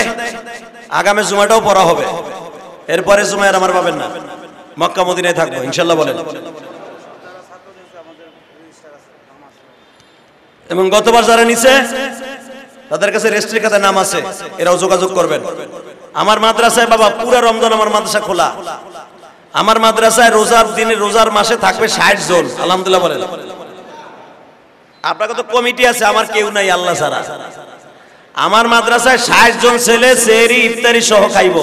আগামী জুমাটাও পড়া হবে, এরপরে জুমায় আমার পাবেন না, মক্কা মদিনায় থাকবো ইনশাল্লাহ। বলেন। এবং গতবার যারা নিচে তাদের কাছে রেজিস্ট্রির খাতায় নাম আছে, এরাও যোগাযোগ করবেন। আমার মাদ্রাসায় বাবা পুরো রমজান আমার মাদ্রাসা খোলা। আমার মাদ্রাসায় রোজার দিনে রোজার মাসে থাকবে 60 জন। আলহামদুলিল্লাহ। বলেন। আপনাকে তো কমিটি আছে, আমার কেউ নাই আল্লাহ ছাড়া। আমার মাদ্রাসায় 60 জন ছেলে সেহরি ইফতারি সহ খাইব।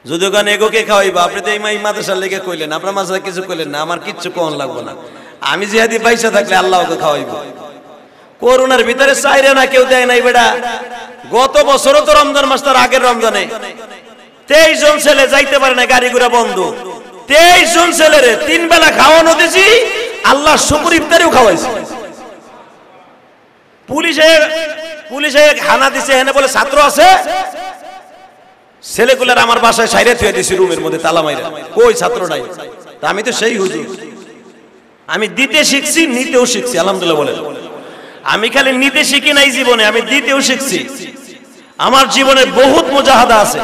যদি ওখানে এগোকে খাওয়াইবা, আপনি তো এই মাদ্রাসার লেগে কইলেন, আপনার মাদ্রাসা কিছু কইলেন না, আমার কিচ্ছু কোন লাগবো না। আমি জিহাদি পয়সা থাকলে আল্লাহ ওকে খাওয়াইব। করোনার ভিতরে চাইরে না, কেউ দেয় নাই বেটা। গত বছরও তো রমজান মাস, তার আগের রমজানে 23 জন ছেলে যাইতে পারে না, গাড়ি ঘোড়া বন্ধ। 23 জন ছেলেরে 3 বেলা খাওয়ানো দিছি, আল্লাহ শুকর ইফতারিও খাওয়াইছে। পুলিশে হানা দিছে, এনে বলে ছাত্র আছে। ছেলেগুলার আমার বাসায় সাইরে থুয়ে দিছি, রুমের মধ্যে তালা মাইরা। কই ছাত্র নাই? তা আমি তো সেই হুজুর। আমি দিতে শিখছি, নিতেও শিখছি। আলহামদুলিল্লাহ। বলেন। আমি খালি নিতে শিখি নাই জীবনে, আমি দিতেও শিখছি। আমার জীবনে বহুত মুজাহাদা আছে।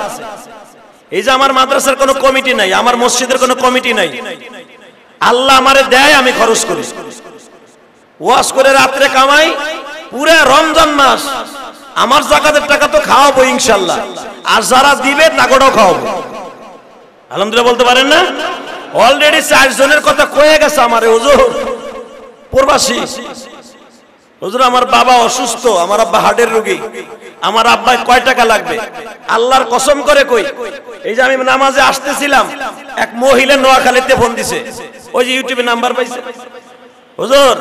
এই যে আমার মাদ্রাসার কোনো কমিটি নাই, আমার মসজিদের কোনো কমিটি নাই। আল্লাহ আমারে দেয়, আমি খরচ করি। ওয়াজ করে রাত্রে কামাই, পুরা রমজান মাস আমার যাকাতের টাকা তো খাওয়াবো ইনশাআল্লাহ, আর যারা দিবে তাকেও খাওয়াবো। আলহামদুলিল্লাহ। বলতে পারেন না? অলরেডি 4 জনের কথা কয়ে গেছে আমারে হুজুর, প্রবাসী হুজুর, আমার বাবা অসুস্থ, আমার আব্বা হার্টের রোগী, আমার আব্বায় কয় টাকা লাগবে? আল্লাহর কসম করে কই, এই যে আমি নামাজে আসতেছিলাম, এক মহিলা নোয়াখালীতে ফোন দিছে, ওই যে ইউটিউবে নাম্বার পাইছে, হুজুর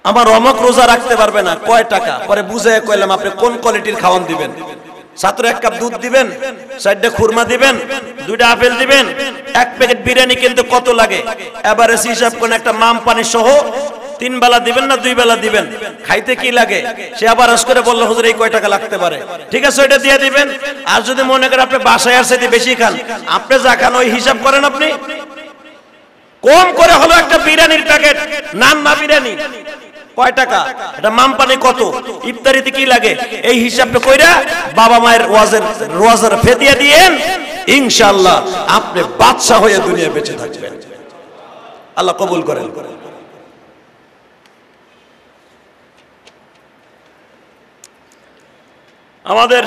আমার অমক রোজা রাখতে পারবে না, কয় টাকা? পরে বুঝে কইলাম আপনি কোন কোয়ালিটির খাওয়ান দিবেন। ছাত্র 1 কাপ দুধ দিবেন, 4টা খুরমা দিবেন, 2টা আপেল দিবেন, 1 প্যাকেট বিরিয়ানি কিনতে কত লাগে এবারে হিসাব করে একটা মাম পানি সহ 3 বেলা দিবেন না 2 বেলা দিবেন, খাইতে কি লাগে? সে আবার আস করে বলল হুজুর এই কয় টাকা লাগতে পারে, ঠিক আছে ওইটা দিয়ে দিবেন। আর যদি মনে করেন আপনি বাসায় আর সাথে বেশি খান, আপনি যা খান ওই হিসাব করেন, আপনি কম করে হলো একটা বিরিয়ানির প্যাকেট, নান না বিরিয়ানি কয় টাকা, এটা মামপানি কত, ইফতারিতে কি লাগে, এই হিসাবটা কইরা বাবা মায়ের রোয়াজার ফেদিয়া দিয়েন, ইনশাআল্লাহ আপনি বাদশা হয়ে দুনিয়া বেঁচে থাকবেন। আল্লাহ কবুল করেন। আমাদের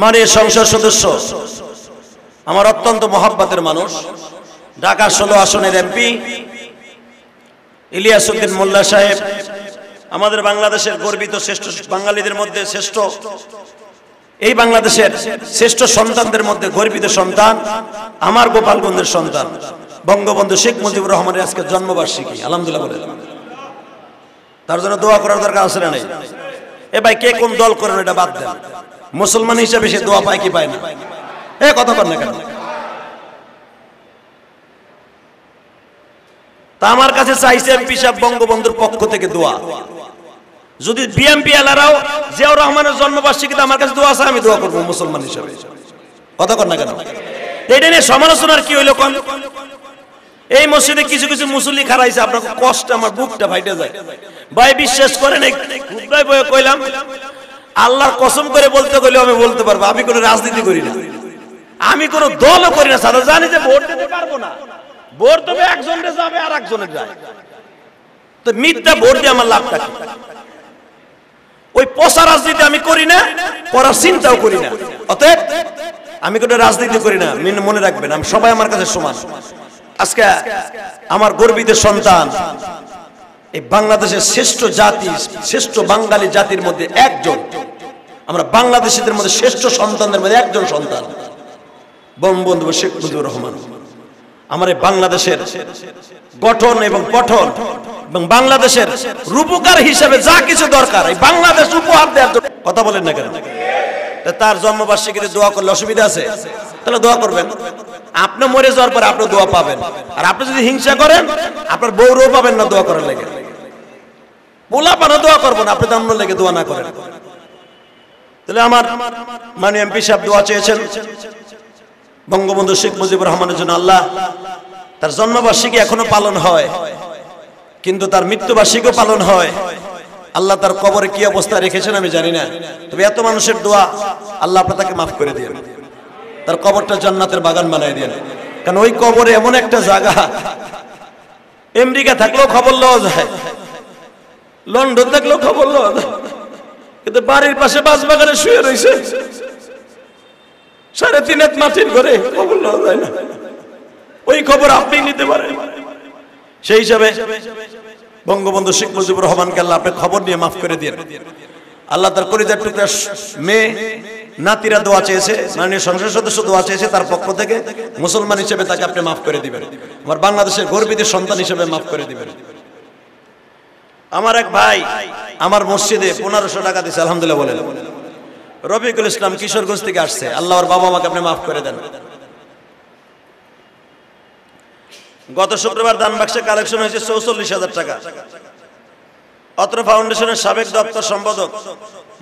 মাননীয় সংসদ সদস্য, আমার অত্যন্ত মহব্বতের মানুষ, ঢাকা 16 আসনের এমপি ইলিয়াস উদ্দিন মোল্লা সাহেব, আমাদের বাংলাদেশের গর্বিত শ্রেষ্ঠ বাঙালিদের মধ্যে শ্রেষ্ঠ, এই বাংলাদেশের শ্রেষ্ঠ সন্তানদের মধ্যে গর্বিত সন্তান, আমার গোপালগঞ্জের সন্তান বঙ্গবন্ধু শেখ মুজিবুর রহমানের আজকে জন্মবার্ষিকী। আলহামদুলিল্লাহ বলেন। তার জন্য দোয়া করার দরকার আছে না নাই? এ ভাই কে কোন দল করেন এটা বাদ দেন, মুসলমান হিসেবে সে দোয়া পায় কি পায় না? কথা কর না কেন? তা আমার কাছে চাইছে এমপি সাহেব বঙ্গবন্ধুর পক্ষ থেকে দোয়া। যদি বিএমপি এলারাও জিয়াউর রহমানের জন্মবার্ষিকীতে আমার কাছে দোয়া আছে, আমি দোয়া করবো মুসলমান হিসেবে। কথা কর না কেন? এটা নিয়ে সমালোচনার কি হইলো কোন? এই মসজিদে কিছু কিছু মুসল্লি খারাইছে, আপনার কষ্ট আমার বুকটা ফাইটে যায় ভাই, বিশ্বাস করেন। খুবরাই বয়ে কইলাম, আল্লাহর কসম করে বলতে কইলেও আমি বলতে পারবো, আমি কোনো রাজনীতি করি না, আমি কোনো দলও করি না, সাদা জানি যে ভোট দিতে পারবো না, ভোট তবে একজনের যাবে আর একজনের যায়, তো মিথ্যা ভোট দিয়ে আমার লাভটা কি? ওই পচা রাজনীতি আমি করি না, করার চিন্তাও করি না। অতএব আমি কোনো রাজনীতি করি না, মনে রাখবেন আমি সবাই আমার কাছে সমান। আজকে আমার গর্বিত সন্তান, এই বাংলাদেশের শ্রেষ্ঠ জাতি, শ্রেষ্ঠ বাঙালি জাতির মধ্যে একজন, আমরা বাংলাদেশীদের মধ্যে শ্রেষ্ঠ সন্তানদের মধ্যে একজন সন্তান বঙ্গবন্ধু শেখ মুজিবুর রহমান। আমার এই বাংলাদেশের গঠন এবং পঠন এবং বাংলাদেশের রূপকার হিসেবে যা কিছু দরকার এই বাংলাদেশ উপহার দেওয়ার জন্য, কথা বলেন না কেন? তার জন্মবার্ষিকীতে দোয়া করলে অসুবিধা আছে? তাহলে দোয়া করবেন। আপনি মরে যাওয়ার পরে আপনি দোয়া পাবেন, আর আপনি যদি হিংসা করেন আপনার বউরও পাবেন না দোয়া করার লেগে, পোলা পানো দোয়া করবো না আপনি দাম লেগে দোয়া না করেন। তাহলে আমার মাননীয় এমপি সাহেব দোয়া চেয়েছেন বঙ্গবন্ধু শেখ মুজিবুর রহমানের জন্য। আল্লাহ, তার জন্মবার্ষিকী এখনো পালন হয়, কিন্তু তার মৃত্যুবার্ষিকীও পালন হয়। আল্লাহ তার কবরে কি অবস্থা রেখেছেন আমি জানি না, তবে এত মানুষের দোয়া, আল্লাহ আপনি তাকে মাফ করে দিয়েন, তার কবরটা জান্নাতের বাগান বানায় দিয়েন। কারণ ওই কবরে এমন একটা জায়গা, আমেরিকা থাকলেও খবর লওয়া যায়, লন্ডন থাকলেও খবর লওয়া যায়, কিন্তু বাড়ির পাশে বাঁশবাগানে শুয়ে রয়েছে 3.5 হাত মাটির ঘরে, খবর লওয়া যায় না। ওই খবর আপনি নিতে পারেন। সেই হিসাবে বঙ্গবন্ধু শেখ মুজিবুর রহমানকে আল্লাহ আপনি খবর নিয়ে মাফ করে দিয়েন। আল্লাহ তার কলিজার টুকরা মেয়ে নাতিরা দোয়া চেয়েছে, মাননীয় সংসদ সদস্য দোয়া চেয়েছে, তার পক্ষ থেকে মুসলমান হিসেবে তাকে আপনি মাফ করে দিবেন, আমার বাংলাদেশের গর্বিত সন্তান হিসেবে মাফ করে দিবেন। আমার এক ভাই আমার মসজিদে 1500 টাকা দিয়েছে, আলহামদুলিল্লাহ বলেন। রফিকুল ইসলাম কিশোরগঞ্জ থেকে আসছে, আল্লাহ ওর বাবা মাকে আপনি মাফ করে দেন। গত শুক্রবার দান বাক্সে কালেকশন হয়েছে 44,000 টাকা। অত্র ফাউন্ডেশনের সাবেক দপ্তর সম্পাদক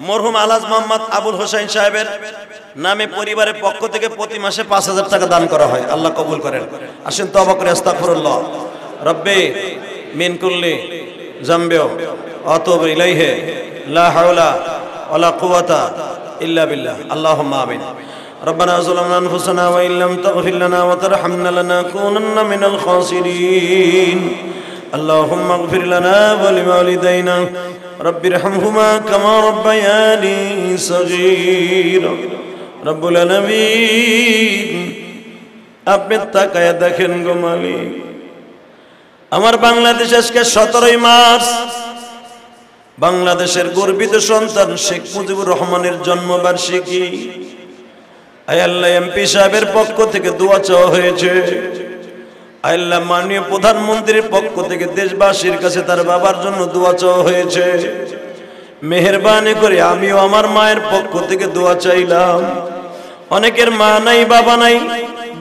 মরহুম আলহাজ মোহাম্মদ আবুল হোসেন সাহেবের নামে পরিবারের পক্ষ থেকে প্রতি মাসে 5,000 টাকা দান করা হয়। আল্লাহ কবুল করেন। আসেন তওবা করে আস্তাগফিরুল্লাহ রব্বি মিন কুল্লি জামবি আতুবু ইলাইহি লা হাওলা ওয়ালা কুওয়াতা ইল্লা বিল্লাহ। আল্লাহুম্মা আমিন। ربنا ظلمنا أنفسنا وإن لم تغفر لنا وترحمنا لنكونن من الخاسرين اللهم اغفر لنا ولوالدينا رب ارحمهما كما ربياني صغيرا رب العالمين আপনি তাকায়া দেখেন গো মালিক, আমার বাংলাদেশ আজকে 17 মার্চ বাংলাদেশের গর্বিত সন্তান শেখ মুজিবুর রহমানের জন্মবার্ষিকী। আয় আল্লাহ, এমপি সাহেবের পক্ষ থেকে দোয়া চাওয়া হয়েছে। আয় আল্লাহ, মাননীয় প্রধানমন্ত্রীর পক্ষ থেকে দেশবাসীর কাছে তার বাবার জন্য দোয়া চাওয়া হয়েছে। মেহেরবানি করে আমিও আমার মায়ের পক্ষ থেকে দোয়া চাইলাম। অনেকের মা নাই বাবা নাই,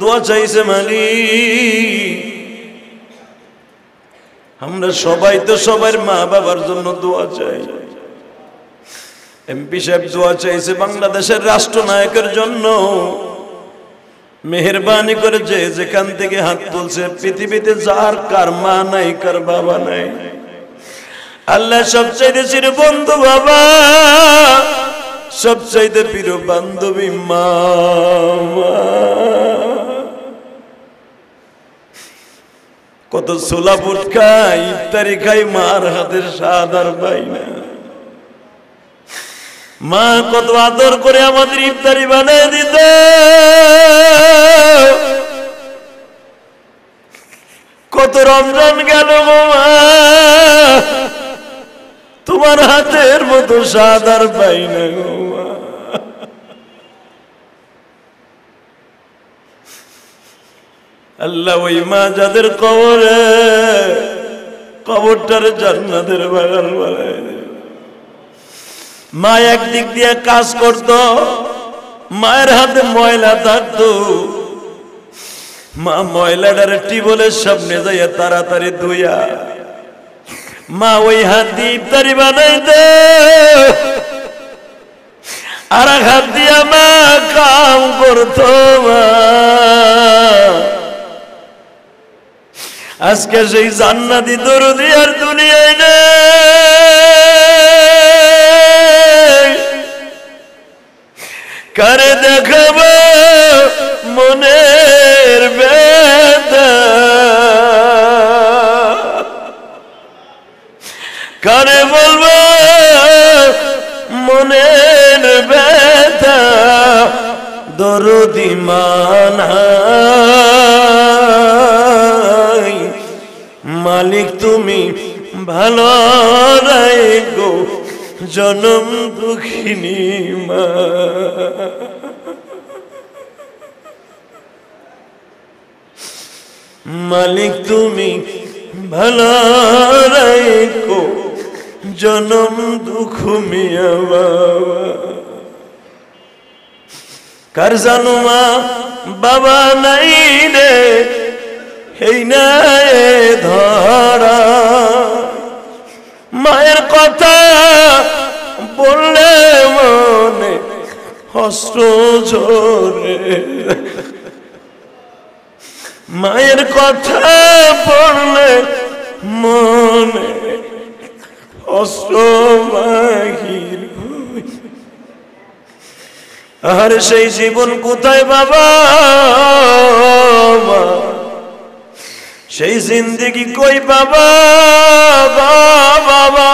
দোয়া চাইছে মালিক। আমরা সবাই তো সবার মা বাবার জন্য দোয়া চাই। এমপি সাহেব দোয়া চাইছে বাংলাদেশের রাষ্ট্রনায়কের জন্য। মেহেরবানি করে যে যেখান থেকে হাত তুলছে, পৃথিবীতে যার কার মা নাই, কার বাবা নাই, আল্লাহ সবচাইতে চির বন্ধু বাবা, সবচাইতে প্রিয় বান্ধবী মা। কত ছোলা বুট খাই, ইফতারি খাই, মার হাতের স্বাদ আর পাই না। মা কত আদর করে আমাদের ইফতারি বানিয়ে দিত, কত রমজান গেল মা, তোমার হাতের মতো স্বাদ আর পাই না গো মা। আল্লাহ ওই মা যাদের কবরে, কবরটার জান্নাতের বাগান বানায়। মা একদিক দিয়ে কাজ করত, মায়ের হাতে ময়লা থাকতো, মা ময়লাটার টিবলের সামনে যাইয়া তাড়াতাড়ি ধুইয়া মা ওই হাত দিয়ে ইফতারি বানাইতে, আর এক হাত দিয়া মা কাম করতো। মা আজকে সেই জান্নাতি দরদি আর দুনিয়ায় নেই, কারে দেখাবো মনের বেদনা, কারে বলবো মনের ব্যথা, দরদি মানাই। মালিক তুমি ভালো রাখো জনম দুঃখিনী মা। মালিক তুমি ভালো রাখো জনম দুঃখ মিয়া বাবা। কার জানো মা বাবা নাই রে এই নাই ধরা, মায়ের কথা বললে মনে অস্ত্র ঝরে, মায়ের কথা পড়লে মনে অস্ত্র বাহির। আর সেই জীবন কোথায় বাবা, সেই জিন্দেগি কই বাবা, বাবা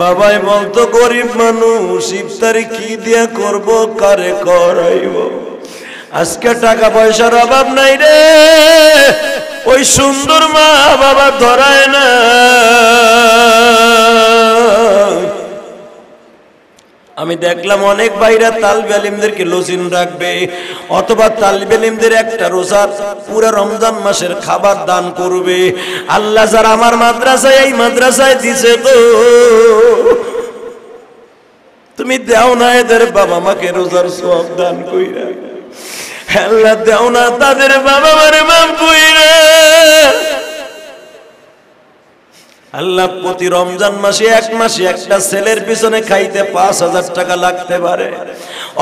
বাবাই বলতো গরিব মানুষ ইফতারি কি দিয়া করব, কারে করাইব। আজকে টাকা পয়সার অভাব নাই রে, ওই সুন্দর মা বাবা ধরায় না। আমি দেখলাম অনেক ভাইরা তালিবে ইলমদেরকে লজিন রাখবে, অথবা তালিবে ইলমদের একটা রোজার পুরো রমজান মাসের খাবার দান করবে। আল্লাহ যারা আমার মাদ্রাসায় এই মাদ্রাসায় দিছে গো, তুমি দাও না এদের বাবা মাকে রোজার সওয়াব দান কইরা। আল্লাহ দাও না তাদের বাবা মারে মাফ কইরা। আল্লাহ প্রতি রমজান মাসে এক মাসে একটা ছেলের পিছনে খাইতে ৫,০০০ টাকা লাগতে পারে,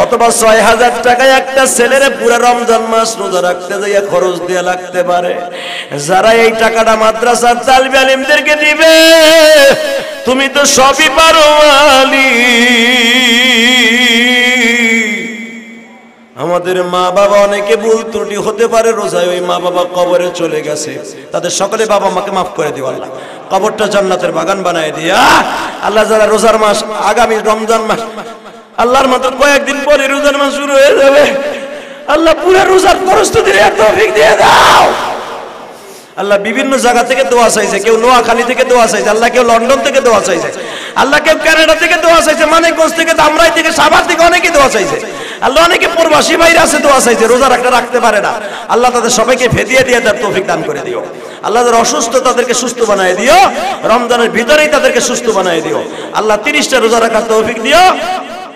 অথবা ৬,০০০ টাকায় একটা ছেলের পুরো রমজান মাস রোজা রাখতে যাইয়া খরচ দেয়া লাগতে পারে। যারা এই টাকাটা মাদ্রাসার তালিবে ইলমদেরকে দিবে, তুমি তো সবই পারো মালিক। আমাদের মা বাবা অনেকে ভুল ত্রুটি হতে পারে রোজায়, ওই মা বাবা কবরে চলে গেছে, তাদের সকলে বাবা মাকে মাফ করে দিও আল্লাহ, কবরটা জান্নাতের বাগান বানায় দিয়া। আল্লাহ যারা রোজার মাস আগামী রমজান মাস, আল্লাহর মতো কয়েকদিন পরে রোজার মাস শুরু হয়ে যাবে, আল্লাহ পুরো রোজার প্রস্তুতির তৌফিক দিয়ে দাও। আল্লাহ বিভিন্ন জায়গা থেকে দোয়া চাইছে, কেউ নোয়াখালী থেকে দোয়া চাইছে, আল্লাহ কেউ লন্ডন থেকে দোয়া চাইছে, আল্লাহ কেউ কানাডা থেকে দোয়া চাইছে, মানিকগঞ্জ থেকে, ধামরাই থেকে, সাভার থেকে অনেকে দোয়া চাইছে। আল্লাহ অনেকে প্রবাসী ভাইরা আছে দোয়া চাইছে, রোজা রাখতে পারে না। আল্লাহ তাদের সবাইকে ফেদিয়ে দিয়ে তার তৌফিক দান করে দিও। আল্লাহ যারা অসুস্থ তাদেরকে সুস্থ বানায় দিও, রমজানের ভিতরেই তাদেরকে সুস্থ বানায় দিও। আল্লাহ 30টা রোজা রাখার তৌফিক দিও।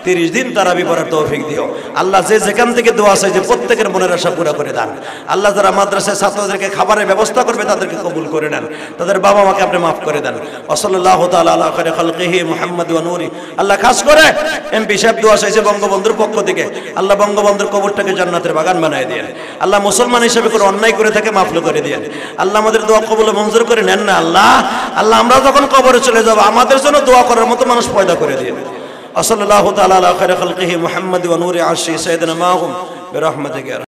30 দিন তারাবি পড়ার তৌফিক দিও আল্লাহ। যে যেখান থেকে দোয়া চাইছে প্রত্যেকের মনের আশা পুরো করে দেন আল্লাহ। যারা মাদ্রাসায় ছাত্রদেরকে খাবারের ব্যবস্থা করবে তাদেরকে কবুল করে নেন, তাদের বাবা মাকে আপনি মাফ করে দেন। ওয়াসাল্লাল্লাহু তাআলা আলা খায়রি খালকিহি মুহাম্মদ ওয়া নূরি। আল্লাহ খাস করে এমপি সাহেব দোয়া চাইছে বঙ্গবন্ধুর পক্ষ থেকে, আল্লাহ বঙ্গবন্ধুর কবরটাকে জান্নাতের বাগান বানায় দেন আল্লাহ। মুসলমান হিসেবে কোনো অন্যায় করে থাকে মাফ করে দেন আল্লাহ। আমাদের দোয়া কবুল মঞ্জুর করে নেন না আল্লাহ। আল্লাহ আমরা যখন কবরে চলে যাব আমাদের জন্য দোয়া করার মতো মানুষ পয়দা করে দিন। ওয়াসাল্লাল্লাহু তাআলা আলা খায়রি খালকিহি মুহাম্মদ ওয়া নূরি আরশি সাইয়্যিদিনা মাহুম বিরহমাতিকা।